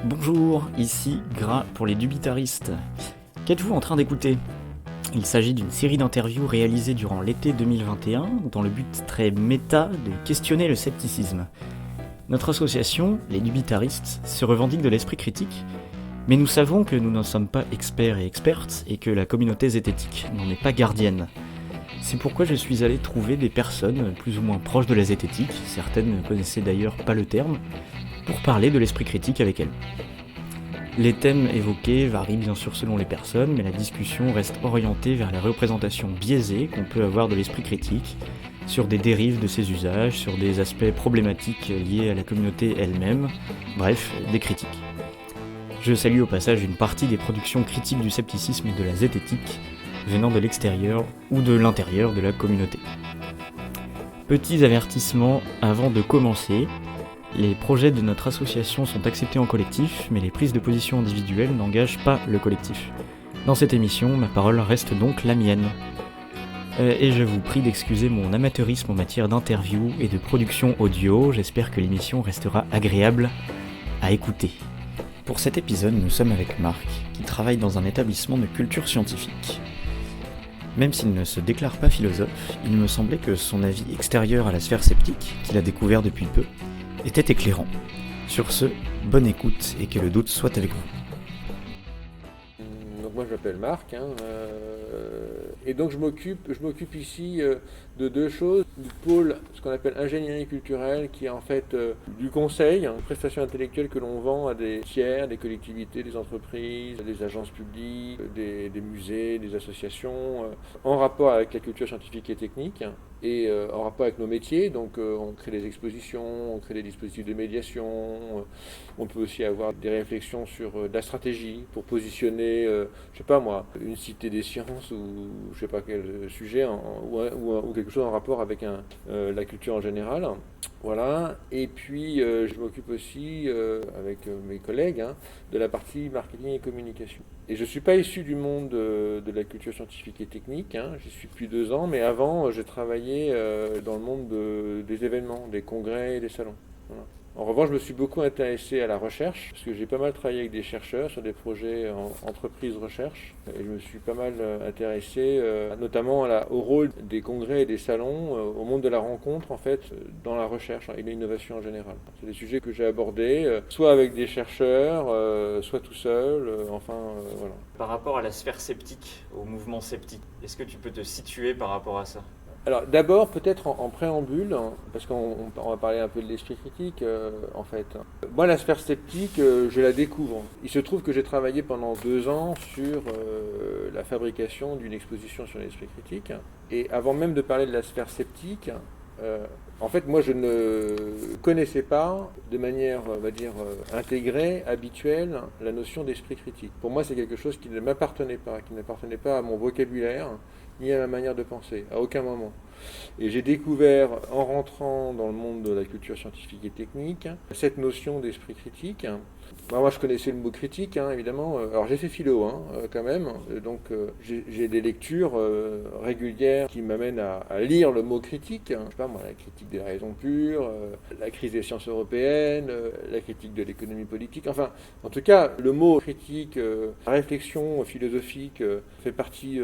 Bonjour, ici Gras pour les dubitaristes. Qu'êtes-vous en train d'écouter ? Il s'agit d'une série d'interviews réalisées durant l'été 2021 dans le but très méta de questionner le scepticisme. Notre association, les dubitaristes, se revendique de l'esprit critique, mais nous savons que nous n'en sommes pas experts et expertes et que la communauté zététique n'en est pas gardienne. C'est pourquoi je suis allé trouver des personnes plus ou moins proches de la zététique, certaines ne connaissaient d'ailleurs pas le terme, pour parler de l'esprit critique avec elles. Les thèmes évoqués varient bien sûr selon les personnes, mais la discussion reste orientée vers la représentation biaisée qu'on peut avoir de l'esprit critique, sur des dérives de ses usages, sur des aspects problématiques liés à la communauté elle-même, bref, des critiques. Je salue au passage une partie des productions critiques du scepticisme et de la zététique, venant de l'extérieur ou de l'intérieur de la communauté. Petits avertissements avant de commencer. Les projets de notre association sont acceptés en collectif, mais les prises de position individuelles n'engagent pas le collectif. Dans cette émission, ma parole reste donc la mienne. Et je vous prie d'excuser mon amateurisme en matière d'interview et de production audio, j'espère que l'émission restera agréable à écouter. Pour cet épisode, nous sommes avec Marc, qui travaille dans un établissement de culture scientifique. Même s'il ne se déclare pas philosophe, il me semblait que son avis extérieur à la sphère sceptique, qu'il a découvert depuis peu, était éclairant. Sur ce, bonne écoute et que le doute soit avec vous. Donc moi je m'appelle Marc, et donc je m'occupe ici de deux choses. Du pôle, ce qu'on appelle ingénierie culturelle, qui est en fait du conseil, une prestation intellectuelle que l'on vend à des tiers, des collectivités, des entreprises, des agences publiques, des musées, des associations, en rapport avec la culture scientifique et technique, et en rapport avec nos métiers. Donc on crée des expositions, on crée des dispositifs de médiation, on peut aussi avoir des réflexions sur de la stratégie pour positionner, je sais pas moi, une cité des sciences ou je sais pas quel sujet, ou quelque chose en rapport avec la culture en général. Voilà. Et puis je m'occupe aussi avec mes collègues de la partie marketing et communication. Et je ne suis pas issu du monde de la culture scientifique et technique, j'y suis depuis 2 ans, mais avant j'ai travaillé dans le monde des événements, des congrès et des salons. Voilà. En revanche, je me suis beaucoup intéressé à la recherche, parce que j'ai pas mal travaillé avec des chercheurs sur des projets en entreprise recherche, et je me suis pas mal intéressé notamment au rôle des congrès et des salons, au monde de la rencontre en fait, dans la recherche et l'innovation en général. C'est des sujets que j'ai abordés, soit avec des chercheurs, soit tout seul, voilà. Par rapport à la sphère sceptique, au mouvement sceptique, est-ce que tu peux te situer par rapport à ça ? Alors d'abord peut-être en préambule, parce qu'on va parler un peu de l'esprit critique en fait. Moi la sphère sceptique, je la découvre. Il se trouve que j'ai travaillé pendant 2 ans sur la fabrication d'une exposition sur l'esprit critique. Et avant même de parler de la sphère sceptique, en fait moi je ne connaissais pas de manière, on va dire, intégrée, habituelle, la notion d'esprit critique. Pour moi c'est quelque chose qui ne m'appartenait pas à mon vocabulaire, ni à ma manière de penser, à aucun moment. Et j'ai découvert, en rentrant dans le monde de la culture scientifique et technique, cette notion d'esprit critique. Moi, je connaissais le mot critique, évidemment. Alors, j'ai fait philo, quand même. Donc, j'ai des lectures régulières qui m'amènent à lire le mot critique. Je sais pas, moi, la critique des raisons pures, la crise des sciences européennes, la critique de l'économie politique. Enfin, en tout cas, le mot critique, la réflexion philosophique fait partie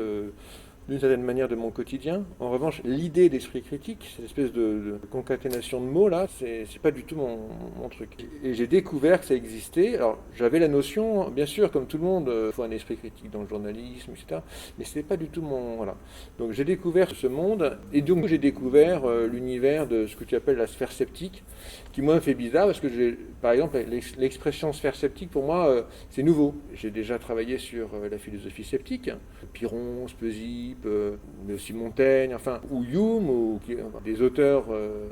d'une certaine manière de mon quotidien. En revanche, l'idée d'esprit critique, cette espèce de concaténation de mots là, c'est pas du tout mon truc. Et j'ai découvert que ça existait. Alors j'avais la notion, bien sûr, comme tout le monde, il faut un esprit critique dans le journalisme, etc. Mais c'était pas du tout voilà. Donc j'ai découvert ce monde, et donc j'ai découvert l'univers de ce que tu appelles la sphère sceptique, qui moi me fait bizarre parce que par exemple, l'expression sphère sceptique pour moi, c'est nouveau. J'ai déjà travaillé sur la philosophie sceptique, Pyrrhon, Speusippe, mais aussi Montaigne, ou Hume, ou des auteurs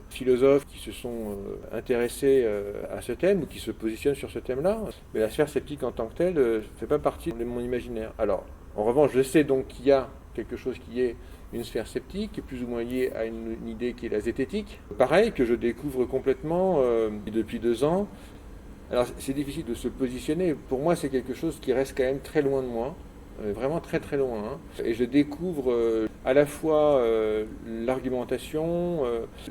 philosophes qui se sont intéressés à ce thème ou qui se positionnent sur ce thème-là. Mais la sphère sceptique en tant que telle ne fait pas partie de mon imaginaire. Alors, en revanche, je sais donc qu'il y a quelque chose qui est une sphère sceptique, qui est plus ou moins liée à une idée qui est la zététique. Pareil, que je découvre complètement depuis 2 ans. Alors, c'est difficile de se positionner. Pour moi, c'est quelque chose qui reste quand même très loin de moi. vraiment très très loin. Et je découvre à la fois l'argumentation,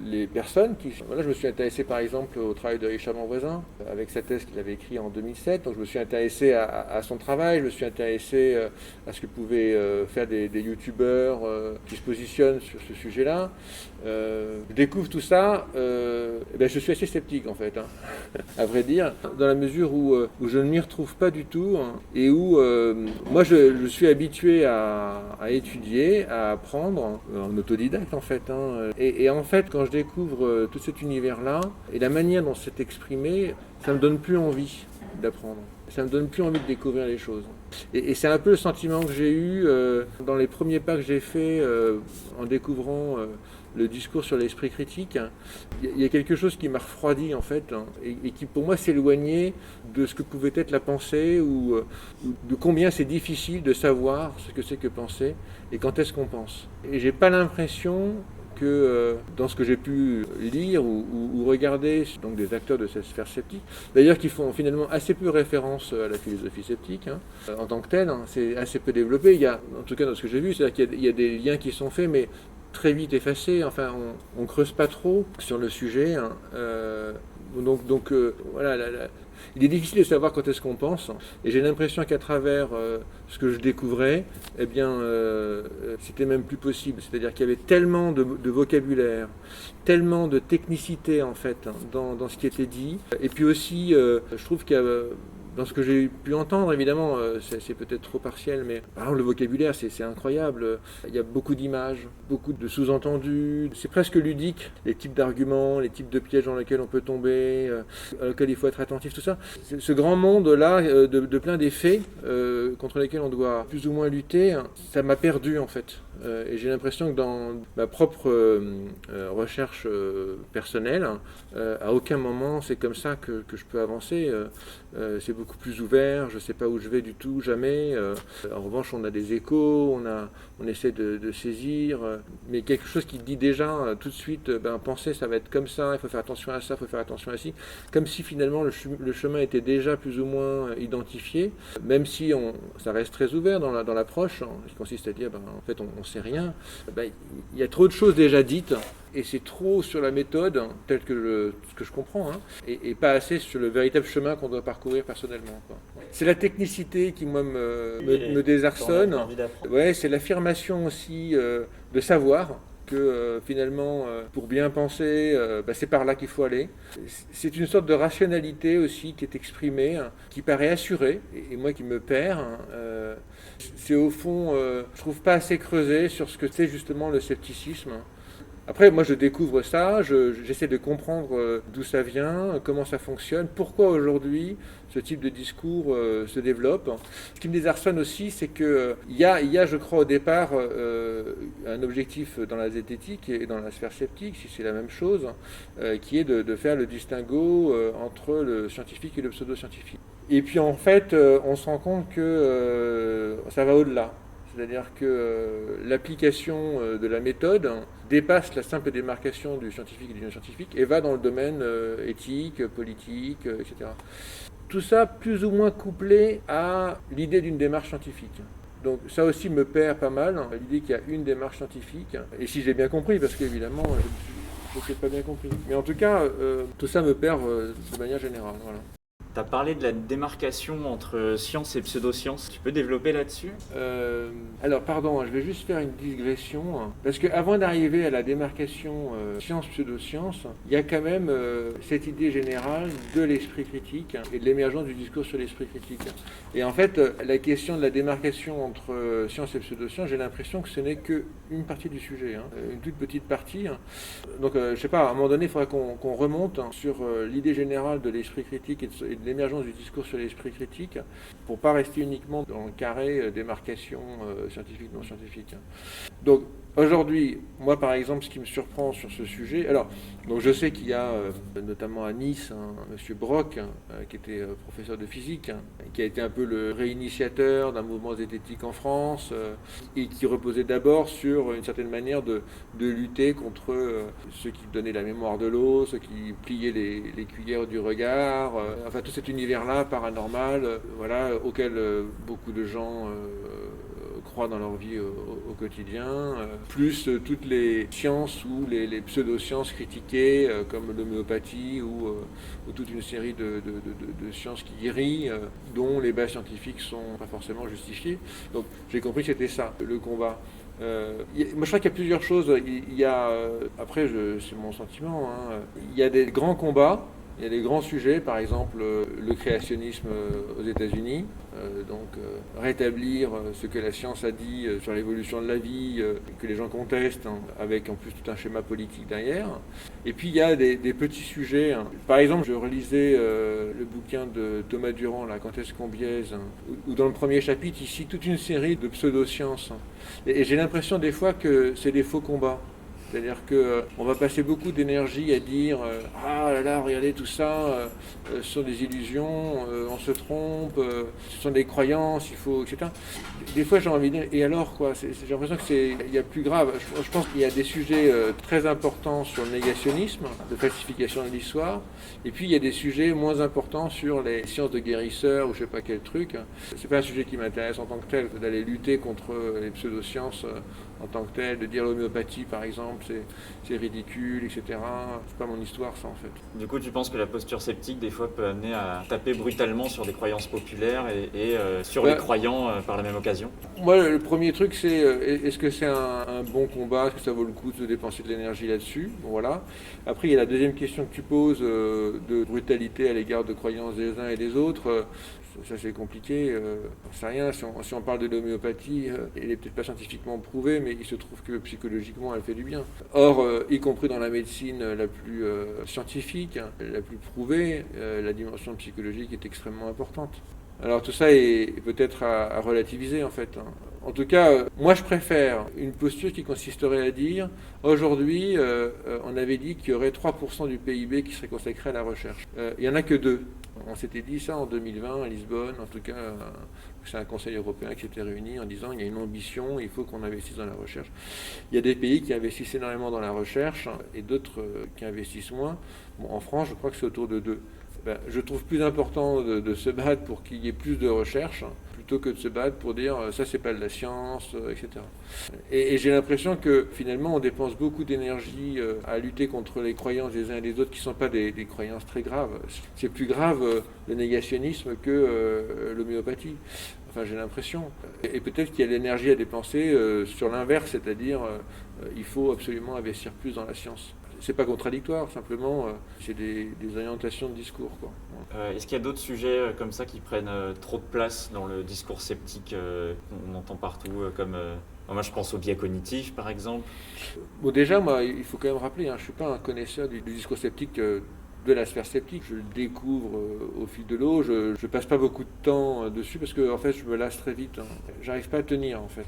les personnes qui... Voilà, je me suis intéressé par exemple au travail de Richard Monvoisin, avec sa thèse qu'il avait écrite en 2007. Donc je me suis intéressé à son travail, je me suis intéressé à ce que pouvaient faire des youtubeurs qui se positionnent sur ce sujet-là. Je découvre tout ça, je suis assez sceptique en fait, à vrai dire, dans la mesure où je ne m'y retrouve pas du tout, et où moi je suis habitué à étudier, à apprendre en autodidacte en fait. Et en fait, quand je découvre tout cet univers-là et la manière dont c'est exprimé, ça me donne plus envie d'apprendre. Ça me donne plus envie de découvrir les choses. Et c'est un peu le sentiment que j'ai eu dans les premiers pas que j'ai fait en découvrant le discours sur l'esprit critique. Il y a quelque chose qui m'a refroidi en fait, et qui pour moi s'éloignait de ce que pouvait être la pensée ou de combien c'est difficile de savoir ce que c'est que penser et quand est-ce qu'on pense. Et j'ai pas l'impression que dans ce que j'ai pu lire ou regarder donc des acteurs de cette sphère sceptique, d'ailleurs qui font finalement assez peu référence à la philosophie sceptique en tant que telle, c'est assez peu développé. Il y a, en tout cas dans ce que j'ai vu, c'est-à-dire qu'il y a des liens qui sont faits, mais très vite effacés. Enfin, on creuse pas trop sur le sujet. Donc voilà, il est difficile de savoir quand est-ce qu'on pense, et j'ai l'impression qu'à travers ce que je découvrais, c'était même plus possible. C'est-à-dire qu'il y avait tellement de vocabulaire, tellement de technicité en fait dans ce qui était dit, et puis aussi, je trouve qu'il y a dans ce que j'ai pu entendre, évidemment, c'est peut-être trop partiel, mais par exemple, le vocabulaire, c'est incroyable. Il y a beaucoup d'images, beaucoup de sous-entendus. C'est presque ludique, les types d'arguments, les types de pièges dans lesquels on peut tomber, auxquels il faut être attentif, tout ça. Ce grand monde-là, de plein d'effets contre lesquels on doit plus ou moins lutter, ça m'a perdu, en fait. Et j'ai l'impression que dans ma propre recherche personnelle, à aucun moment c'est comme ça que je peux avancer. C'est beaucoup plus ouvert, je ne sais pas où je vais du tout, jamais. En revanche, on a des échos, on essaie de saisir, mais quelque chose qui dit déjà tout de suite, penser ça va être comme ça, il faut faire attention à ça, il faut faire attention à ci, comme si finalement le chemin était déjà plus ou moins identifié, même si ça reste très ouvert dans l'approche, qui consiste à dire, en fait, on sait rien. Il y a trop de choses déjà dites, et c'est trop sur la méthode, telle que je comprends, et pas assez sur le véritable chemin qu'on doit parcourir personnellement, quoi. C'est la technicité qui, moi, me désarçonne. Ouais, c'est l'affirmation aussi de savoir que finalement, pour bien penser, c'est par là qu'il faut aller. C'est une sorte de rationalité aussi qui est exprimée, qui paraît assurée, et moi qui me perds. C'est au fond, je trouve pas assez creusé sur ce que c'est justement le scepticisme. Après, moi, je découvre ça, j'essaie de comprendre d'où ça vient, comment ça fonctionne, pourquoi aujourd'hui ce type de discours se développe. Ce qui me désarçonne aussi, c'est qu'il y a, je crois, au départ, un objectif dans la zététique et dans la sphère sceptique, si c'est la même chose, qui est de faire le distinguo entre le scientifique et le pseudo-scientifique. Et puis, en fait, on se rend compte que ça va au-delà. C'est-à-dire que l'application de la méthode dépasse la simple démarcation du scientifique et du non-scientifique et va dans le domaine éthique, politique, etc. Tout ça plus ou moins couplé à l'idée d'une démarche scientifique. Donc ça aussi me perd pas mal, l'idée qu'il y a une démarche scientifique. Et si j'ai bien compris, parce qu'évidemment, je n'ai pas bien compris. Mais en tout cas, tout ça me perd de manière générale. Voilà. Tu as parlé de la démarcation entre science et pseudoscience. Tu peux développer là-dessus ? Alors, pardon, je vais juste faire une digression. Parce qu'avant d'arriver à la démarcation science-pseudoscience, il y a quand même cette idée générale de l'esprit critique et de l'émergence du discours sur l'esprit critique. Et en fait, la question de la démarcation entre science et pseudoscience, j'ai l'impression que ce n'est qu'une partie du sujet, une toute petite partie. Donc, je ne sais pas, à un moment donné, il faudrait qu'on remonte sur l'idée générale de l'esprit critique et de l'émergence du discours sur l'esprit critique, pour ne pas rester uniquement dans le carré démarcation scientifique, non scientifique. Donc aujourd'hui, moi par exemple, ce qui me surprend sur ce sujet, donc je sais qu'il y a notamment à Nice, monsieur Brock, qui était professeur de physique, qui a été un peu le réinitiateur d'un mouvement zététique en France, et qui reposait d'abord sur une certaine manière de lutter contre ceux qui donnaient la mémoire de l'eau, ceux qui pliaient les cuillères du regard, enfin tout cet univers-là paranormal, auquel beaucoup de gens croient dans leur vie au quotidien, plus toutes les sciences ou les pseudosciences critiquées, comme l'homéopathie ou toute une série de sciences qui guérissent, dont les bases scientifiques sont pas forcément justifiées. Donc j'ai compris que c'était ça, le combat. Moi je crois qu'il y a plusieurs choses. Il y a, après c'est mon sentiment, hein, il y a des grands combats. Il y a des grands sujets, par exemple le créationnisme aux États-Unis, donc rétablir ce que la science a dit sur l'évolution de la vie, que les gens contestent, hein, avec en plus tout un schéma politique derrière. Et puis il y a des petits sujets. Hein. Par exemple, je relisais le bouquin de Thomas Durand, là, Quand est-ce qu'on biaise, hein, où dans le premier chapitre, il cite toute une série de pseudosciences. Hein. Et j'ai l'impression des fois que c'est des faux combats. C'est-à-dire qu'on va passer beaucoup d'énergie à dire ah là là, regardez tout ça, ce sont des illusions, on se trompe, ce sont des croyances, il faut, etc. Des fois j'ai envie de dire, et alors quoi, j'ai l'impression qu'il y a plus grave. Je pense qu'il y a des sujets très importants sur le négationnisme, de falsification de l'histoire, et puis il y a des sujets moins importants sur les sciences de guérisseurs ou je sais pas quel truc. C'est pas un sujet qui m'intéresse en tant que tel, d'aller lutter contre les pseudosciences en tant que tel, de dire l'homéopathie par exemple, c'est ridicule, etc. C'est pas mon histoire ça en fait. Du coup tu penses que la posture sceptique des fois peut amener à taper brutalement sur des croyances populaires et sur les croyants par la même occasion? Moi le premier truc c'est est-ce que c'est un bon combat, est-ce que ça vaut le coup de dépenser de l'énergie là-dessus? Bon, voilà. Après il y a la deuxième question que tu poses de brutalité à l'égard de croyances des uns et des autres. Ça c'est compliqué, j'en sais rien, si on parle de l'homéopathie, elle n'est peut-être pas scientifiquement prouvée, mais il se trouve que psychologiquement elle fait du bien. Or, y compris dans la médecine la plus scientifique, hein, la plus prouvée, la dimension psychologique est extrêmement importante. Alors tout ça est peut-être à relativiser en fait. Hein. En tout cas, moi je préfère une posture qui consisterait à dire aujourd'hui, on avait dit qu'il y aurait 3% du PIB qui serait consacré à la recherche. Il n'y en a que 2. On s'était dit ça en 2020 à Lisbonne, en tout cas c'est un conseil européen qui s'était réuni en disant il y a une ambition, il faut qu'on investisse dans la recherche. Il y a des pays qui investissent énormément dans la recherche et d'autres qui investissent moins. Bon, en France, je crois que c'est autour de 2. Je trouve plus important de se battre pour qu'il y ait plus de recherche plutôt que de se battre pour dire ça c'est pas de la science, etc. Et j'ai l'impression que finalement on dépense beaucoup d'énergie à lutter contre les croyances des uns et des autres qui ne sont pas des croyances très graves. C'est plus grave le négationnisme que l'homéopathie. Enfin j'ai l'impression. Et peut-être qu'il y a de l'énergie à dépenser sur l'inverse, c'est-à-dire il faut absolument investir plus dans la science. C'est pas contradictoire, simplement c'est des orientations de discours, quoi. Est-ce qu'il y a d'autres sujets comme ça qui prennent trop de place dans le discours sceptique qu'on entend partout, comme moi je pense au biais cognitif par exemple? Bon déjà, moi il faut quand même rappeler, hein, je suis pas un connaisseur du discours sceptique de la sphère sceptique, je le découvre au fil de l'eau, je passe pas beaucoup de temps dessus parce que en fait je me lasse très vite, hein. J'arrive pas à tenir en fait.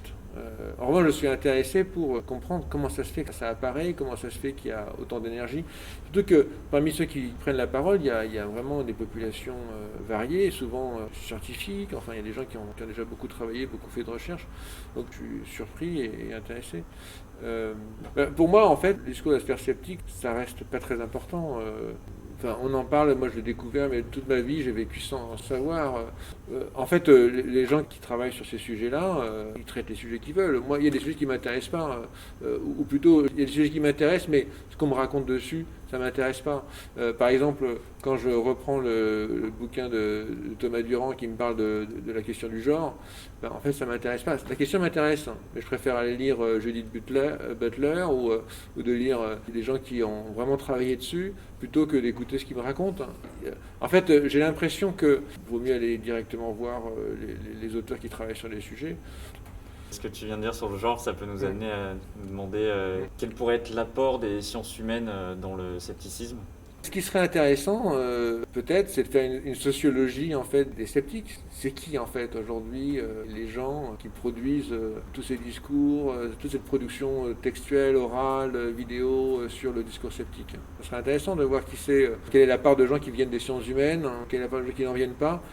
En revanche, je suis intéressé pour comprendre comment ça se fait que ça apparaît, comment ça se fait qu'il y a autant d'énergie. Surtout que parmi ceux qui prennent la parole, il y a vraiment des populations variées, souvent scientifiques. Enfin, il y a des gens qui ont déjà beaucoup travaillé, beaucoup fait de recherche. Donc, je suis surpris et intéressé. Pour moi, en fait, le discours de la sphère sceptique, ça reste pas très important. Enfin, on en parle, moi je l'ai découvert, mais toute ma vie j'ai vécu sans savoir. En fait, les gens qui travaillent sur ces sujets-là, ils traitent les sujets qu'ils veulent. Moi, il y a des sujets qui ne m'intéressent pas, ou plutôt, il y a des sujets qui m'intéressent, mais ce qu'on me raconte dessus, ça ne m'intéresse pas. Par exemple, quand je reprends le bouquin de Thomas Durand qui me parle de la question du genre, en fait, ça ne m'intéresse pas. La question m'intéresse, hein, mais je préfère aller lire Judith Butler ou de lire des gens qui ont vraiment travaillé dessus, plutôt que d'écouter ce qu'ils me racontent. En fait, j'ai l'impression qu'il vaut mieux aller directement voir les auteurs qui travaillent sur les sujets. Ce que tu viens de dire sur le genre, ça peut nous amener à nous demander quel pourrait être l'apport des sciences humaines dans le scepticisme. Ce qui serait intéressant, peut-être, c'est de faire une sociologie en fait des sceptiques. C'est qui en fait aujourd'hui les gens qui produisent tous ces discours, toute cette production textuelle, orale, vidéo sur le discours sceptique. Ce serait intéressant de voir qui c'est, quelle est la part de gens qui viennent des sciences humaines, quelle est la part de gens qui n'en viennent pas.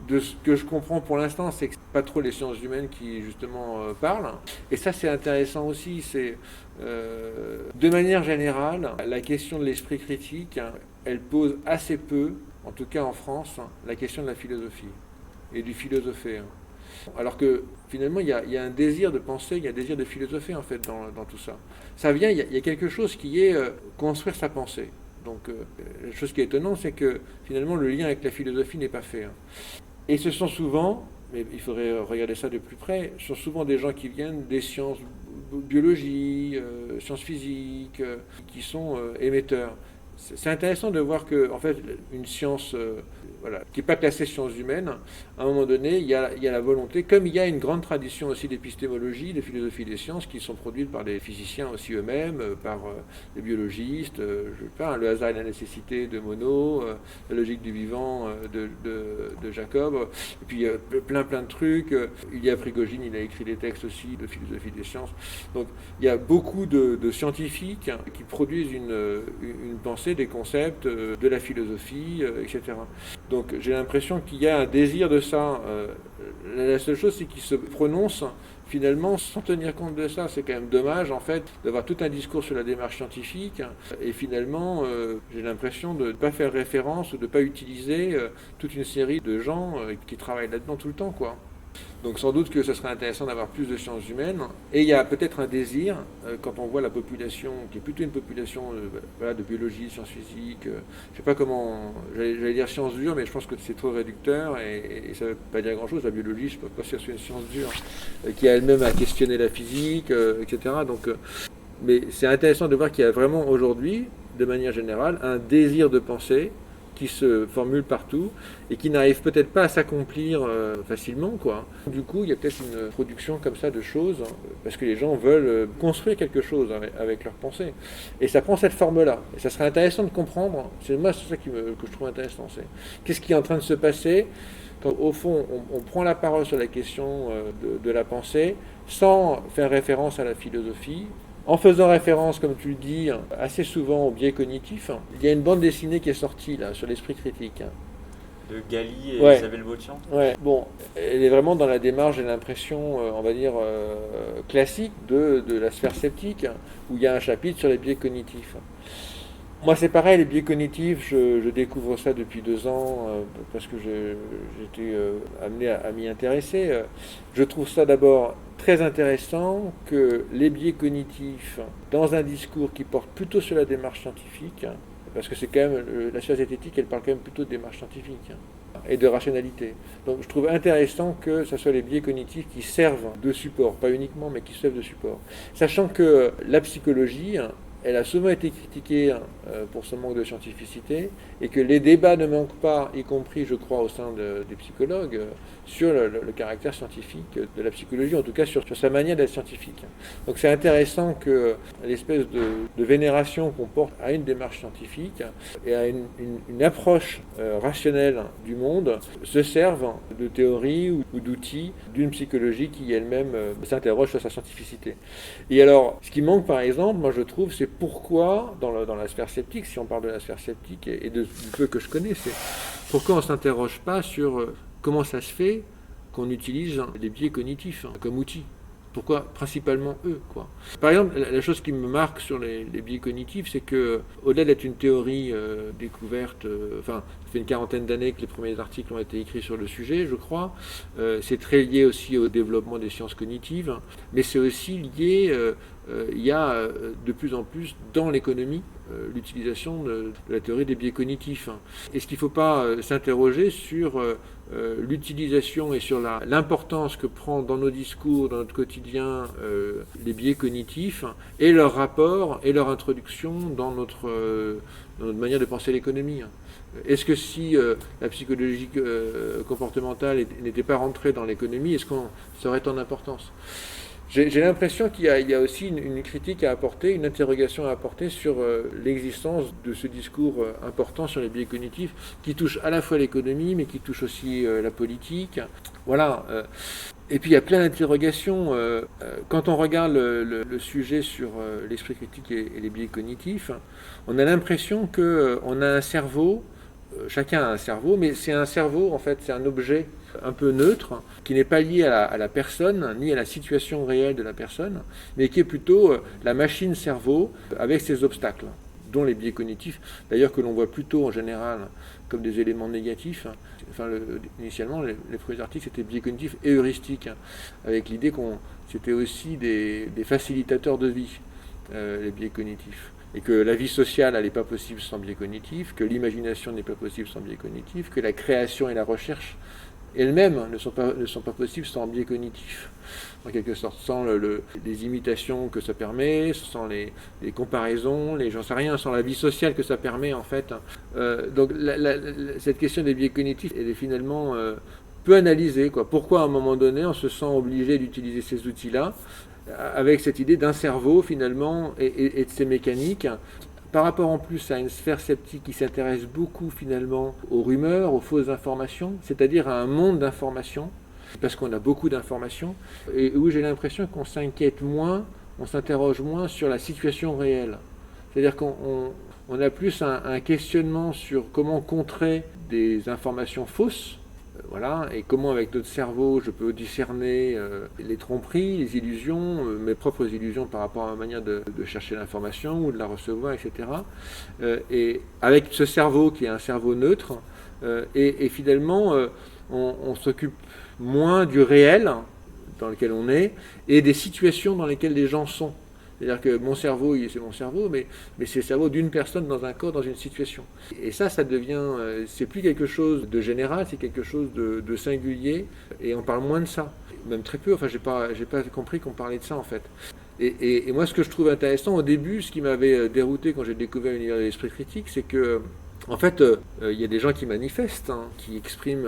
De ce que je comprends pour l'instant, c'est que c'est pas trop les sciences humaines qui justement parlent. Et ça, c'est intéressant aussi. C'est de manière générale, la question de l'esprit critique, hein, elle pose assez peu, en tout cas en France, la question de la philosophie et du philosopher. Alors que finalement, il y a un désir de penser, il y a un désir de philosopher en fait dans tout ça. Ça vient, il y a quelque chose qui est construire sa pensée. Donc la chose qui est étonnante, c'est que finalement le lien avec la philosophie n'est pas fait. Et ce sont souvent, mais il faudrait regarder ça de plus près, ce sont souvent des gens qui viennent des sciences, biologie, sciences physiques, qui sont émetteurs. C'est intéressant de voir que, en fait, une science qui n'est pas classée sciences humaines, à un moment donné, il y a la volonté, comme il y a une grande tradition aussi d'épistémologie, de philosophie des sciences, qui sont produites par des physiciens aussi eux-mêmes, par des biologistes, je sais pas, le hasard et la nécessité de Monod, la logique du vivant de Jacob, et puis plein de trucs. Il y a Prigogine, il a écrit des textes aussi de philosophie des sciences. Donc il y a beaucoup de scientifiques qui produisent une pensée, des concepts, de la philosophie, etc. Donc j'ai l'impression qu'il y a un désir de ça. La seule chose, c'est qu'il se prononce finalement sans tenir compte de ça. C'est quand même dommage, en fait, d'avoir tout un discours sur la démarche scientifique et finalement, j'ai l'impression de ne pas faire référence ou de ne pas utiliser toute une série de gens qui travaillent là-dedans tout le temps, quoi. Donc sans doute que ce serait intéressant d'avoir plus de sciences humaines. Et il y a peut-être un désir, quand on voit la population, qui est plutôt une population de biologie, sciences physiques, je ne sais pas comment, j'allais dire sciences dures, mais je pense que c'est trop réducteur et ça ne veut pas dire grand-chose. La biologie, je ne peux pas dire que c'est une science dure, qui a elle-même à questionner la physique, etc. Donc, mais c'est intéressant de voir qu'il y a vraiment aujourd'hui, de manière générale, un désir de penser qui se formule partout et qui n'arrive peut-être pas à s'accomplir facilement, quoi. Du coup, il y a peut-être une production comme ça de choses, parce que les gens veulent construire quelque chose avec leur pensée. Et ça prend cette forme-là. Et ça serait intéressant de comprendre, c'est ça que je trouve intéressant, c'est qu'est-ce qui est en train de se passer quand, au fond, on prend la parole sur la question de la pensée, sans faire référence à la philosophie, en faisant référence, comme tu le dis, assez souvent au biais cognitif. Il y a une bande dessinée qui est sortie là, sur l'esprit critique. De Gali et Isabelle Botian. Ouais, bon, elle est vraiment dans la démarche, j'ai l'impression, on va dire, classique de la sphère sceptique, où il y a un chapitre sur les biais cognitifs. Moi, c'est pareil, les biais cognitifs, je découvre ça depuis 2 ans, parce que j'étais amené à m'y intéresser. Je trouve ça d'abord très intéressant que les biais cognitifs, dans un discours qui porte plutôt sur la démarche scientifique, parce que c'est quand même, la science zététique, elle parle quand même plutôt de démarche scientifique et de rationalité. Donc je trouve intéressant que ce soit les biais cognitifs qui servent de support, pas uniquement, mais qui servent de support. Sachant que la psychologie, elle a souvent été critiquée pour son manque de scientificité, et que les débats ne manquent pas, y compris, je crois, au sein des psychologues, sur le caractère scientifique de la psychologie, en tout cas sur sa manière d'être scientifique. Donc c'est intéressant que l'espèce de vénération qu'on porte à une démarche scientifique et à une approche rationnelle du monde se serve de théories ou d'outils d'une psychologie qui elle-même s'interroge sur sa scientificité. Et alors, ce qui manque par exemple, moi je trouve, c'est pourquoi, dans la sphère sceptique, si on parle de la sphère sceptique et du peu que je connais, c'est pourquoi on ne s'interroge pas sur comment ça se fait qu'on utilise les biais cognitifs comme outil. Pourquoi principalement eux, quoi. Par exemple, la chose qui me marque sur les biais cognitifs, c'est que, au-delà d'être une théorie découverte, ça fait une 40aine d'années que les premiers articles ont été écrits sur le sujet, je crois. C'est très lié aussi au développement des sciences cognitives, mais c'est aussi lié, il y a de plus en plus dans l'économie l'utilisation de la théorie des biais cognitifs. Est-ce qu'il ne faut pas s'interroger sur l'utilisation et sur l'importance que prend dans nos discours, dans notre quotidien, les biais cognitifs et leur rapport et leur introduction dans notre manière de penser l'économie? Est-ce que si la psychologie comportementale n'était pas rentrée dans l'économie, est-ce qu'on serait en importance? J'ai l'impression qu'il y a aussi une critique à apporter, une interrogation à apporter sur l'existence de ce discours important sur les biais cognitifs qui touche à la fois l'économie, mais qui touche aussi la politique. Voilà. Et puis il y a plein d'interrogations. Quand on regarde le sujet sur l'esprit critique et les biais cognitifs, on a l'impression qu'on a un cerveau, chacun a un cerveau, mais c'est un cerveau, en fait, c'est un objet un peu neutre, qui n'est pas lié à la personne, ni à la situation réelle de la personne, mais qui est plutôt la machine cerveau avec ses obstacles. dont les biais cognitifs, d'ailleurs que l'on voit plutôt en général comme des éléments négatifs. Enfin, initialement, les premiers articles c'était biais cognitifs et heuristiques, avec l'idée qu'on c'était aussi des facilitateurs de vie, les biais cognitifs. Et que la vie sociale, elle n'est pas possible sans biais cognitifs, que l'imagination n'est pas possible sans biais cognitifs, que la création et la recherche elles-mêmes ne sont pas possibles sans biais cognitifs, en quelque sorte, sans les imitations que ça permet, sans les comparaisons, j'en sais rien, sans la vie sociale que ça permet en fait. Donc cette question des biais cognitifs, elle est finalement peu analysée, quoi. Pourquoi à un moment donné on se sent obligé d'utiliser ces outils-là, avec cette idée d'un cerveau finalement et de ces mécaniques, par rapport en plus à une sphère sceptique qui s'intéresse beaucoup finalement aux rumeurs, aux fausses informations, c'est-à-dire à un monde d'informations, parce qu'on a beaucoup d'informations, et où j'ai l'impression qu'on s'inquiète moins, on s'interroge moins sur la situation réelle. C'est-à-dire qu'on a plus un questionnement sur comment contrer des informations fausses, voilà, et comment avec notre cerveau je peux discerner les tromperies, les illusions, mes propres illusions par rapport à ma manière de chercher l'information ou de la recevoir, etc. Et avec ce cerveau qui est un cerveau neutre, et finalement on s'occupe moins du réel dans lequel on est et des situations dans lesquelles les gens sont. C'est-à-dire que mon cerveau, c'est mon cerveau, mais c'est le cerveau d'une personne dans un corps, dans une situation. Et ça devient, c'est plus quelque chose de général, c'est quelque chose de singulier, et on parle moins de ça. Même très peu, enfin j'ai pas compris qu'on parlait de ça en fait. Et moi ce que je trouve intéressant au début, ce qui m'avait dérouté quand j'ai découvert l'univers de l'esprit critique, c'est que en fait, il y a des gens qui manifestent, qui expriment,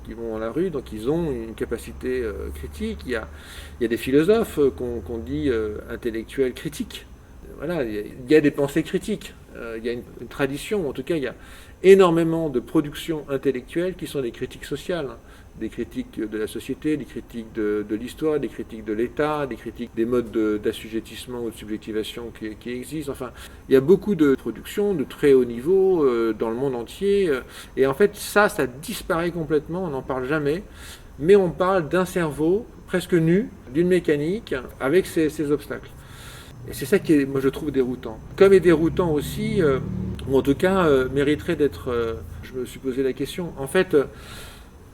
qui vont dans la rue, donc ils ont une capacité critique. Il y a des philosophes qu'on dit intellectuels critiques. Voilà, il y a des pensées critiques. Il y a une tradition, en tout cas, il y a énormément de productions intellectuelles qui sont des critiques sociales. Des critiques de la société, des critiques de l'histoire, des critiques de l'État, des critiques des modes d'assujettissement ou de subjectivation qui existent. Enfin, il y a beaucoup de productions de très haut niveau dans le monde entier. Et en fait, ça disparaît complètement, on n'en parle jamais. Mais on parle d'un cerveau presque nu, d'une mécanique, avec ces obstacles. Et c'est ça qui est, moi, je trouve déroutant. Comme est déroutant aussi, ou en tout cas, mériterait d'être... je me suis posé la question. En fait...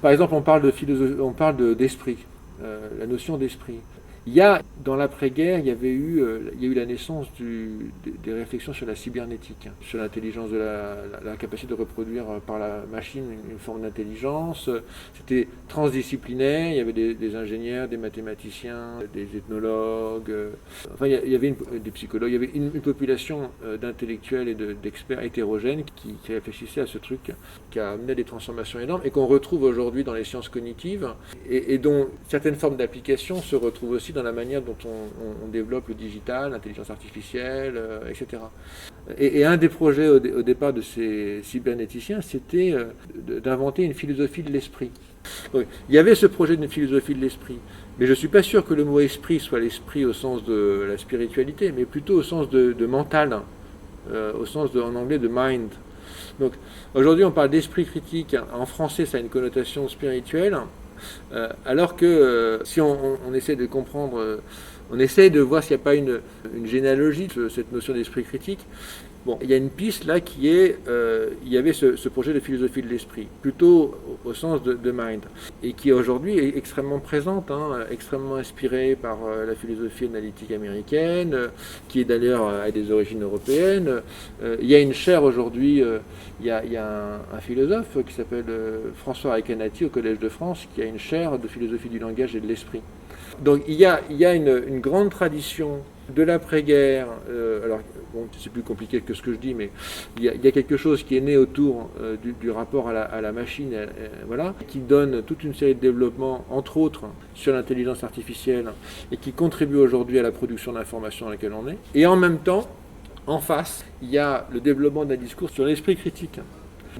Par exemple, on parle de philosophie, on parle d'esprit, la notion d'esprit. Il y a, dans l'après-guerre, il y a eu la naissance des réflexions sur la cybernétique, sur l'intelligence, la capacité de reproduire par la machine une forme d'intelligence. C'était transdisciplinaire, il y avait des ingénieurs, des mathématiciens, des ethnologues, enfin il y avait des psychologues, il y avait une population d'intellectuels et d'experts hétérogènes qui réfléchissaient à ce truc, qui a amené à des transformations énormes et qu'on retrouve aujourd'hui dans les sciences cognitives et dont certaines formes d'application se retrouvent aussi dans la manière dont on développe le digital, l'intelligence artificielle, etc. Et un des projets au départ de ces cybernéticiens, c'était d'inventer une philosophie de l'esprit. Donc, il y avait ce projet d'une philosophie de l'esprit, mais je ne suis pas sûr que le mot esprit soit l'esprit au sens de la spiritualité, mais plutôt au sens de mental, au sens en anglais de mind. Donc aujourd'hui on parle d'esprit critique, en français ça a une connotation spirituelle, alors que si on essaie de comprendre, on essaie de voir s'il n'y a pas une généalogie de cette notion d'esprit critique. Bon, il y a une piste là qui est, il y avait ce projet de philosophie de l'esprit, plutôt au sens de mind, et qui aujourd'hui est extrêmement présente, extrêmement inspirée par la philosophie analytique américaine, qui est d'ailleurs à des origines européennes. Il y a une chaire aujourd'hui, il y a un philosophe qui s'appelle François Recanati au Collège de France, qui a une chaire de philosophie du langage et de l'esprit. Donc il y a une grande tradition de l'après-guerre, alors bon, c'est plus compliqué que ce que je dis, mais il y a quelque chose qui est né autour du rapport à la machine, voilà, qui donne toute une série de développements, entre autres sur l'intelligence artificielle, et qui contribue aujourd'hui à la production d'informations dans laquelle on est. Et en même temps, en face, il y a le développement d'un discours sur l'esprit critique,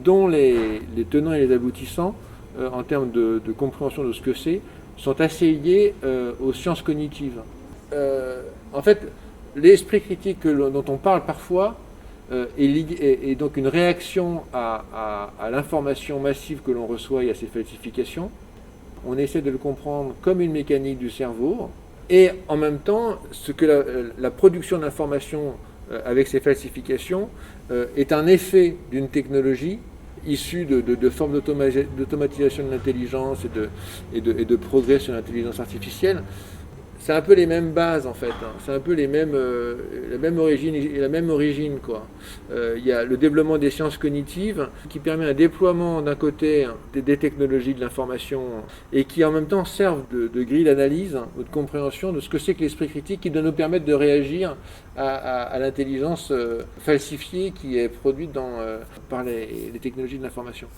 dont les tenants et les aboutissants, en termes de compréhension de ce que c'est, sont assez liés aux sciences cognitives. En fait, l'esprit critique dont on parle parfois est donc une réaction à l'information massive que l'on reçoit et à ses falsifications. On essaie de le comprendre comme une mécanique du cerveau, et en même temps, ce que la production d'informations avec ces falsifications est un effet d'une technologie issue de formes d'automatisation de l'intelligence et de progrès sur l'intelligence artificielle. C'est un peu les mêmes bases en fait, hein. C'est un peu la même origine quoi. Il y a le développement des sciences cognitives qui permet un déploiement d'un côté des technologies de l'information et qui en même temps servent de grille d'analyse ou de compréhension de ce que c'est que l'esprit critique qui doit nous permettre de réagir à l'intelligence falsifiée qui est produite par les technologies de l'information.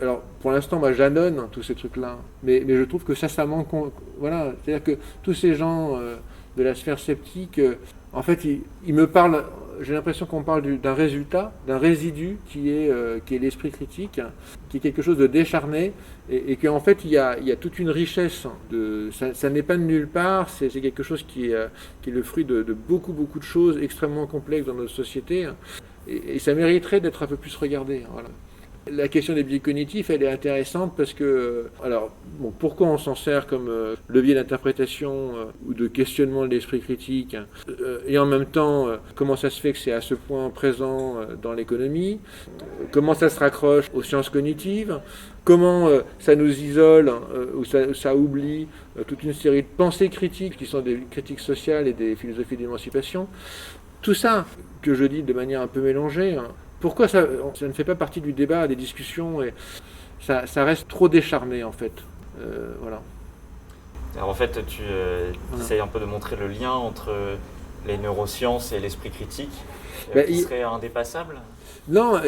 Alors, pour l'instant, moi, j'annonce tous ces trucs-là, mais je trouve que ça manque. Voilà, c'est-à-dire que tous ces gens de la sphère sceptique, en fait, ils me parlent. J'ai l'impression qu'on parle d'un résultat, d'un résidu qui est l'esprit critique, qui est quelque chose de décharné, et qu'en fait, il y a toute une richesse. Ça n'est pas de nulle part, c'est quelque chose qui est le fruit de beaucoup de choses extrêmement complexes dans notre société, et ça mériterait d'être un peu plus regardé. Voilà. La question des biais cognitifs, elle est intéressante parce que, pourquoi on s'en sert comme levier d'interprétation ou de questionnement de l'esprit critique, et en même temps, comment ça se fait que c'est à ce point présent dans l'économie, comment ça se raccroche aux sciences cognitives, comment ça nous isole ou ça oublie toute une série de pensées critiques qui sont des critiques sociales et des philosophies d'émancipation. Tout ça, que je dis de manière un peu mélangée, pourquoi ça ne fait pas partie du débat, des discussions, et ça reste trop décharné en fait. Voilà. Alors en fait, tu essayes un peu de montrer le lien entre les neurosciences et l'esprit critique, qui serait indépassable. Non,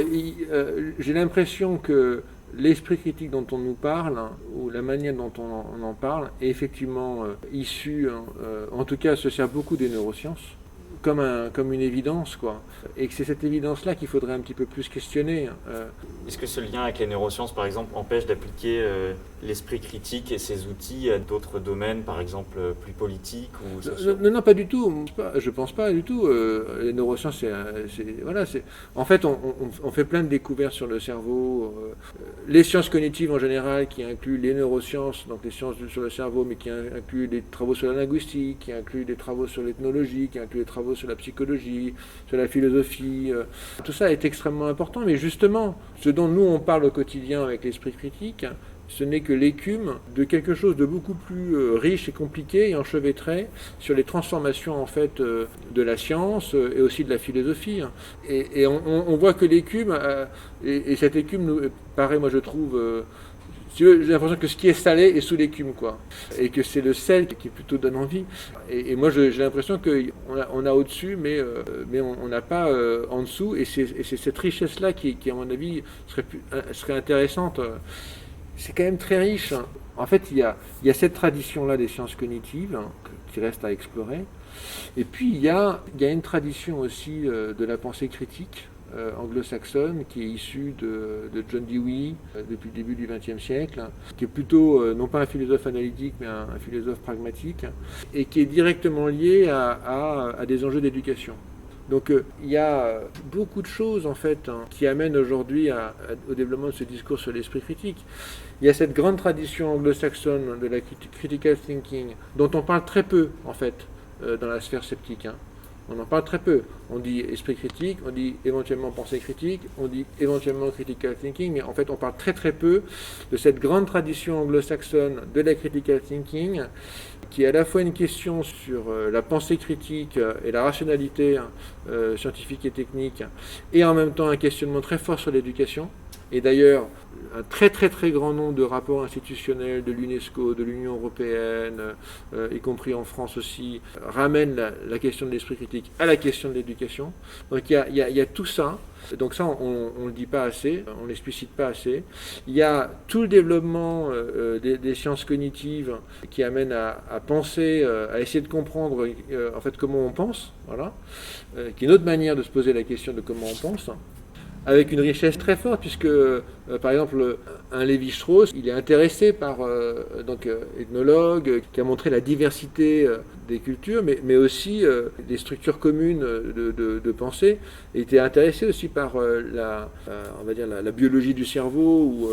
j'ai l'impression que l'esprit critique dont on nous parle, ou la manière dont on en parle, est effectivement issu, en tout cas se sert beaucoup des neurosciences, comme une évidence, quoi. Et que c'est cette évidence-là qu'il faudrait un petit peu plus questionner. Est-ce que ce lien avec les neurosciences, par exemple, empêche d'appliquer l'esprit critique et ses outils à d'autres domaines, par exemple plus politiques ou Non, pas du tout. Je pense pas du tout. Les neurosciences, en fait, on fait plein de découvertes sur le cerveau. Les sciences cognitives en général, qui incluent les neurosciences, donc les sciences sur le cerveau, mais qui incluent des travaux sur la linguistique, qui incluent des travaux sur l'ethnologie, qui incluent des travaux sur la psychologie, sur la philosophie. Tout ça est extrêmement important, mais justement, ce dont nous on parle au quotidien avec l'esprit critique, ce n'est que l'écume de quelque chose de beaucoup plus riche et compliqué et enchevêtré sur les transformations en fait de la science et aussi de la philosophie. Et on voit que l'écume, et cette écume nous paraît, moi je trouve, j'ai l'impression que ce qui est salé est sous l'écume, quoi. Et que c'est le sel qui plutôt donne envie. Et moi, j'ai l'impression qu'on a au-dessus, mais on n'a pas en dessous. Et c'est cette richesse-là qui, à mon avis, serait intéressante. C'est quand même très riche. En fait, il y a cette tradition-là des sciences cognitives qui reste à explorer. Et puis, il y a une tradition aussi de la pensée critique, anglo-saxonne, qui est issue de John Dewey depuis le début du XXe siècle, qui est plutôt non pas un philosophe analytique mais un philosophe pragmatique, et qui est directement lié à des enjeux d'éducation. Donc il y a beaucoup de choses en fait qui amènent aujourd'hui au développement de ce discours sur l'esprit critique. Il y a cette grande tradition anglo-saxonne de la critical thinking dont on parle très peu en fait dans la sphère sceptique. On en parle très peu. On dit esprit critique, on dit éventuellement pensée critique, on dit éventuellement critical thinking, mais en fait on parle très peu de cette grande tradition anglo-saxonne de la critical thinking, qui est à la fois une question sur la pensée critique et la rationalité scientifique et technique, et en même temps un questionnement très fort sur l'éducation. Et d'ailleurs, un très grand nombre de rapports institutionnels de l'UNESCO, de l'Union européenne, y compris en France aussi, ramènent la question de l'esprit critique à la question de l'éducation. Donc il y a tout ça. Donc ça, on ne le dit pas assez, on ne l'explicite pas assez. Il y a tout le développement des sciences cognitives qui amènent à penser, à essayer de comprendre en fait comment on pense, voilà, qui est une autre manière de se poser la question de comment on pense. avec une richesse très forte, puisque par exemple un Lévi-Strauss, il est intéressé par ethnologue, qui a montré la diversité des cultures, mais aussi des structures communes de pensée. Il était intéressé aussi par la biologie du cerveau,